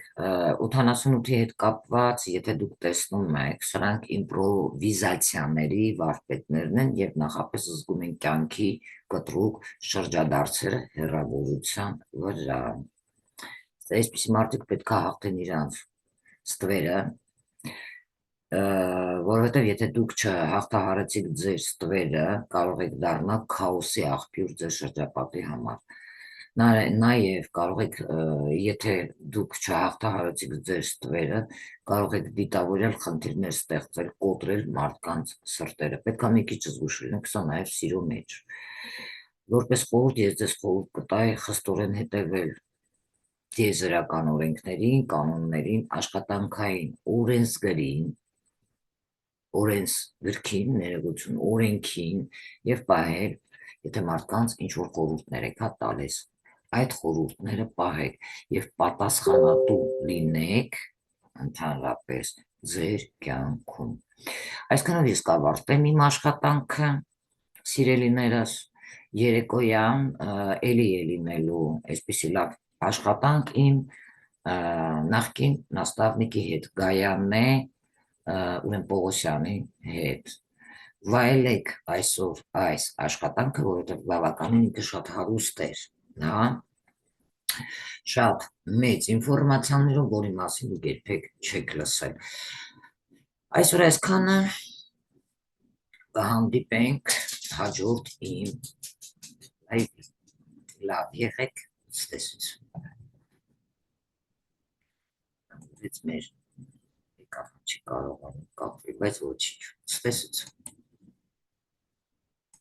88-ի հետ կապված, եթե դուք տեսնում եք, սրանք իմպրովիզացիաների վարպետներն են և նախապես զգում են կյանքի կտրուկ շրջադարձերը հեռավորության վրա, այսպիսի մարդիկ պետք է հաղթեն իրանց ստվերը, որովհետև եթե դուք չհաղթահարեցիք ձեր ստվերը, կարող եք դառնալ քաոսի աղբյուր ձեր շրջապատի համար, նաև կարող եք, եթե դուք չհաղթահարեցիք ձեր ստվերը, կարող եք դիտավորյալ խնդիրներ ստեղծել, կոտրել մարդկանց սրտերը, պետք է մի քիչ զգույշ լինեք, սա նաև սիրո մեջ, որպես խորհուրդ ես ձեզ խորհուրդ կտայի խստորեն հետևել տիեզերական օրենքներին, կանոններին, աշխատանքային օրենսգրին, օրենսգրքին, ներողություն, օրենքին և պահել, եթե մարդկանց ինչ-որ խորհուրդներ եք տալիս, այդ խորհուրդները պահեք և պատասխանատու լինեք ընդհանրապես ձեր կյանքում, այսքանով ես կավարտեմ իմ աշխատանքը, սիրելիներս, երեկոյան էլի է լինելու այսպիսի լավ աշխատանք իմ նախկին նաստավնիկի հետ, Գայանե Պողոսյանի հետ, վայելեք այսօր այս աշխատանքը, որովհետև բավականին ինքը շատ հարուստ էր, շատ մեծ ինֆորմացիաներով, որի մասին դուք երբեք չեք լսել, այսօր այսքանը, կհանդիպենք հաջորդ իմ լավ եղեք, ցտեսություն, մեր չի կարողանում կապվել, բայց ոչինչ, ցտեսություն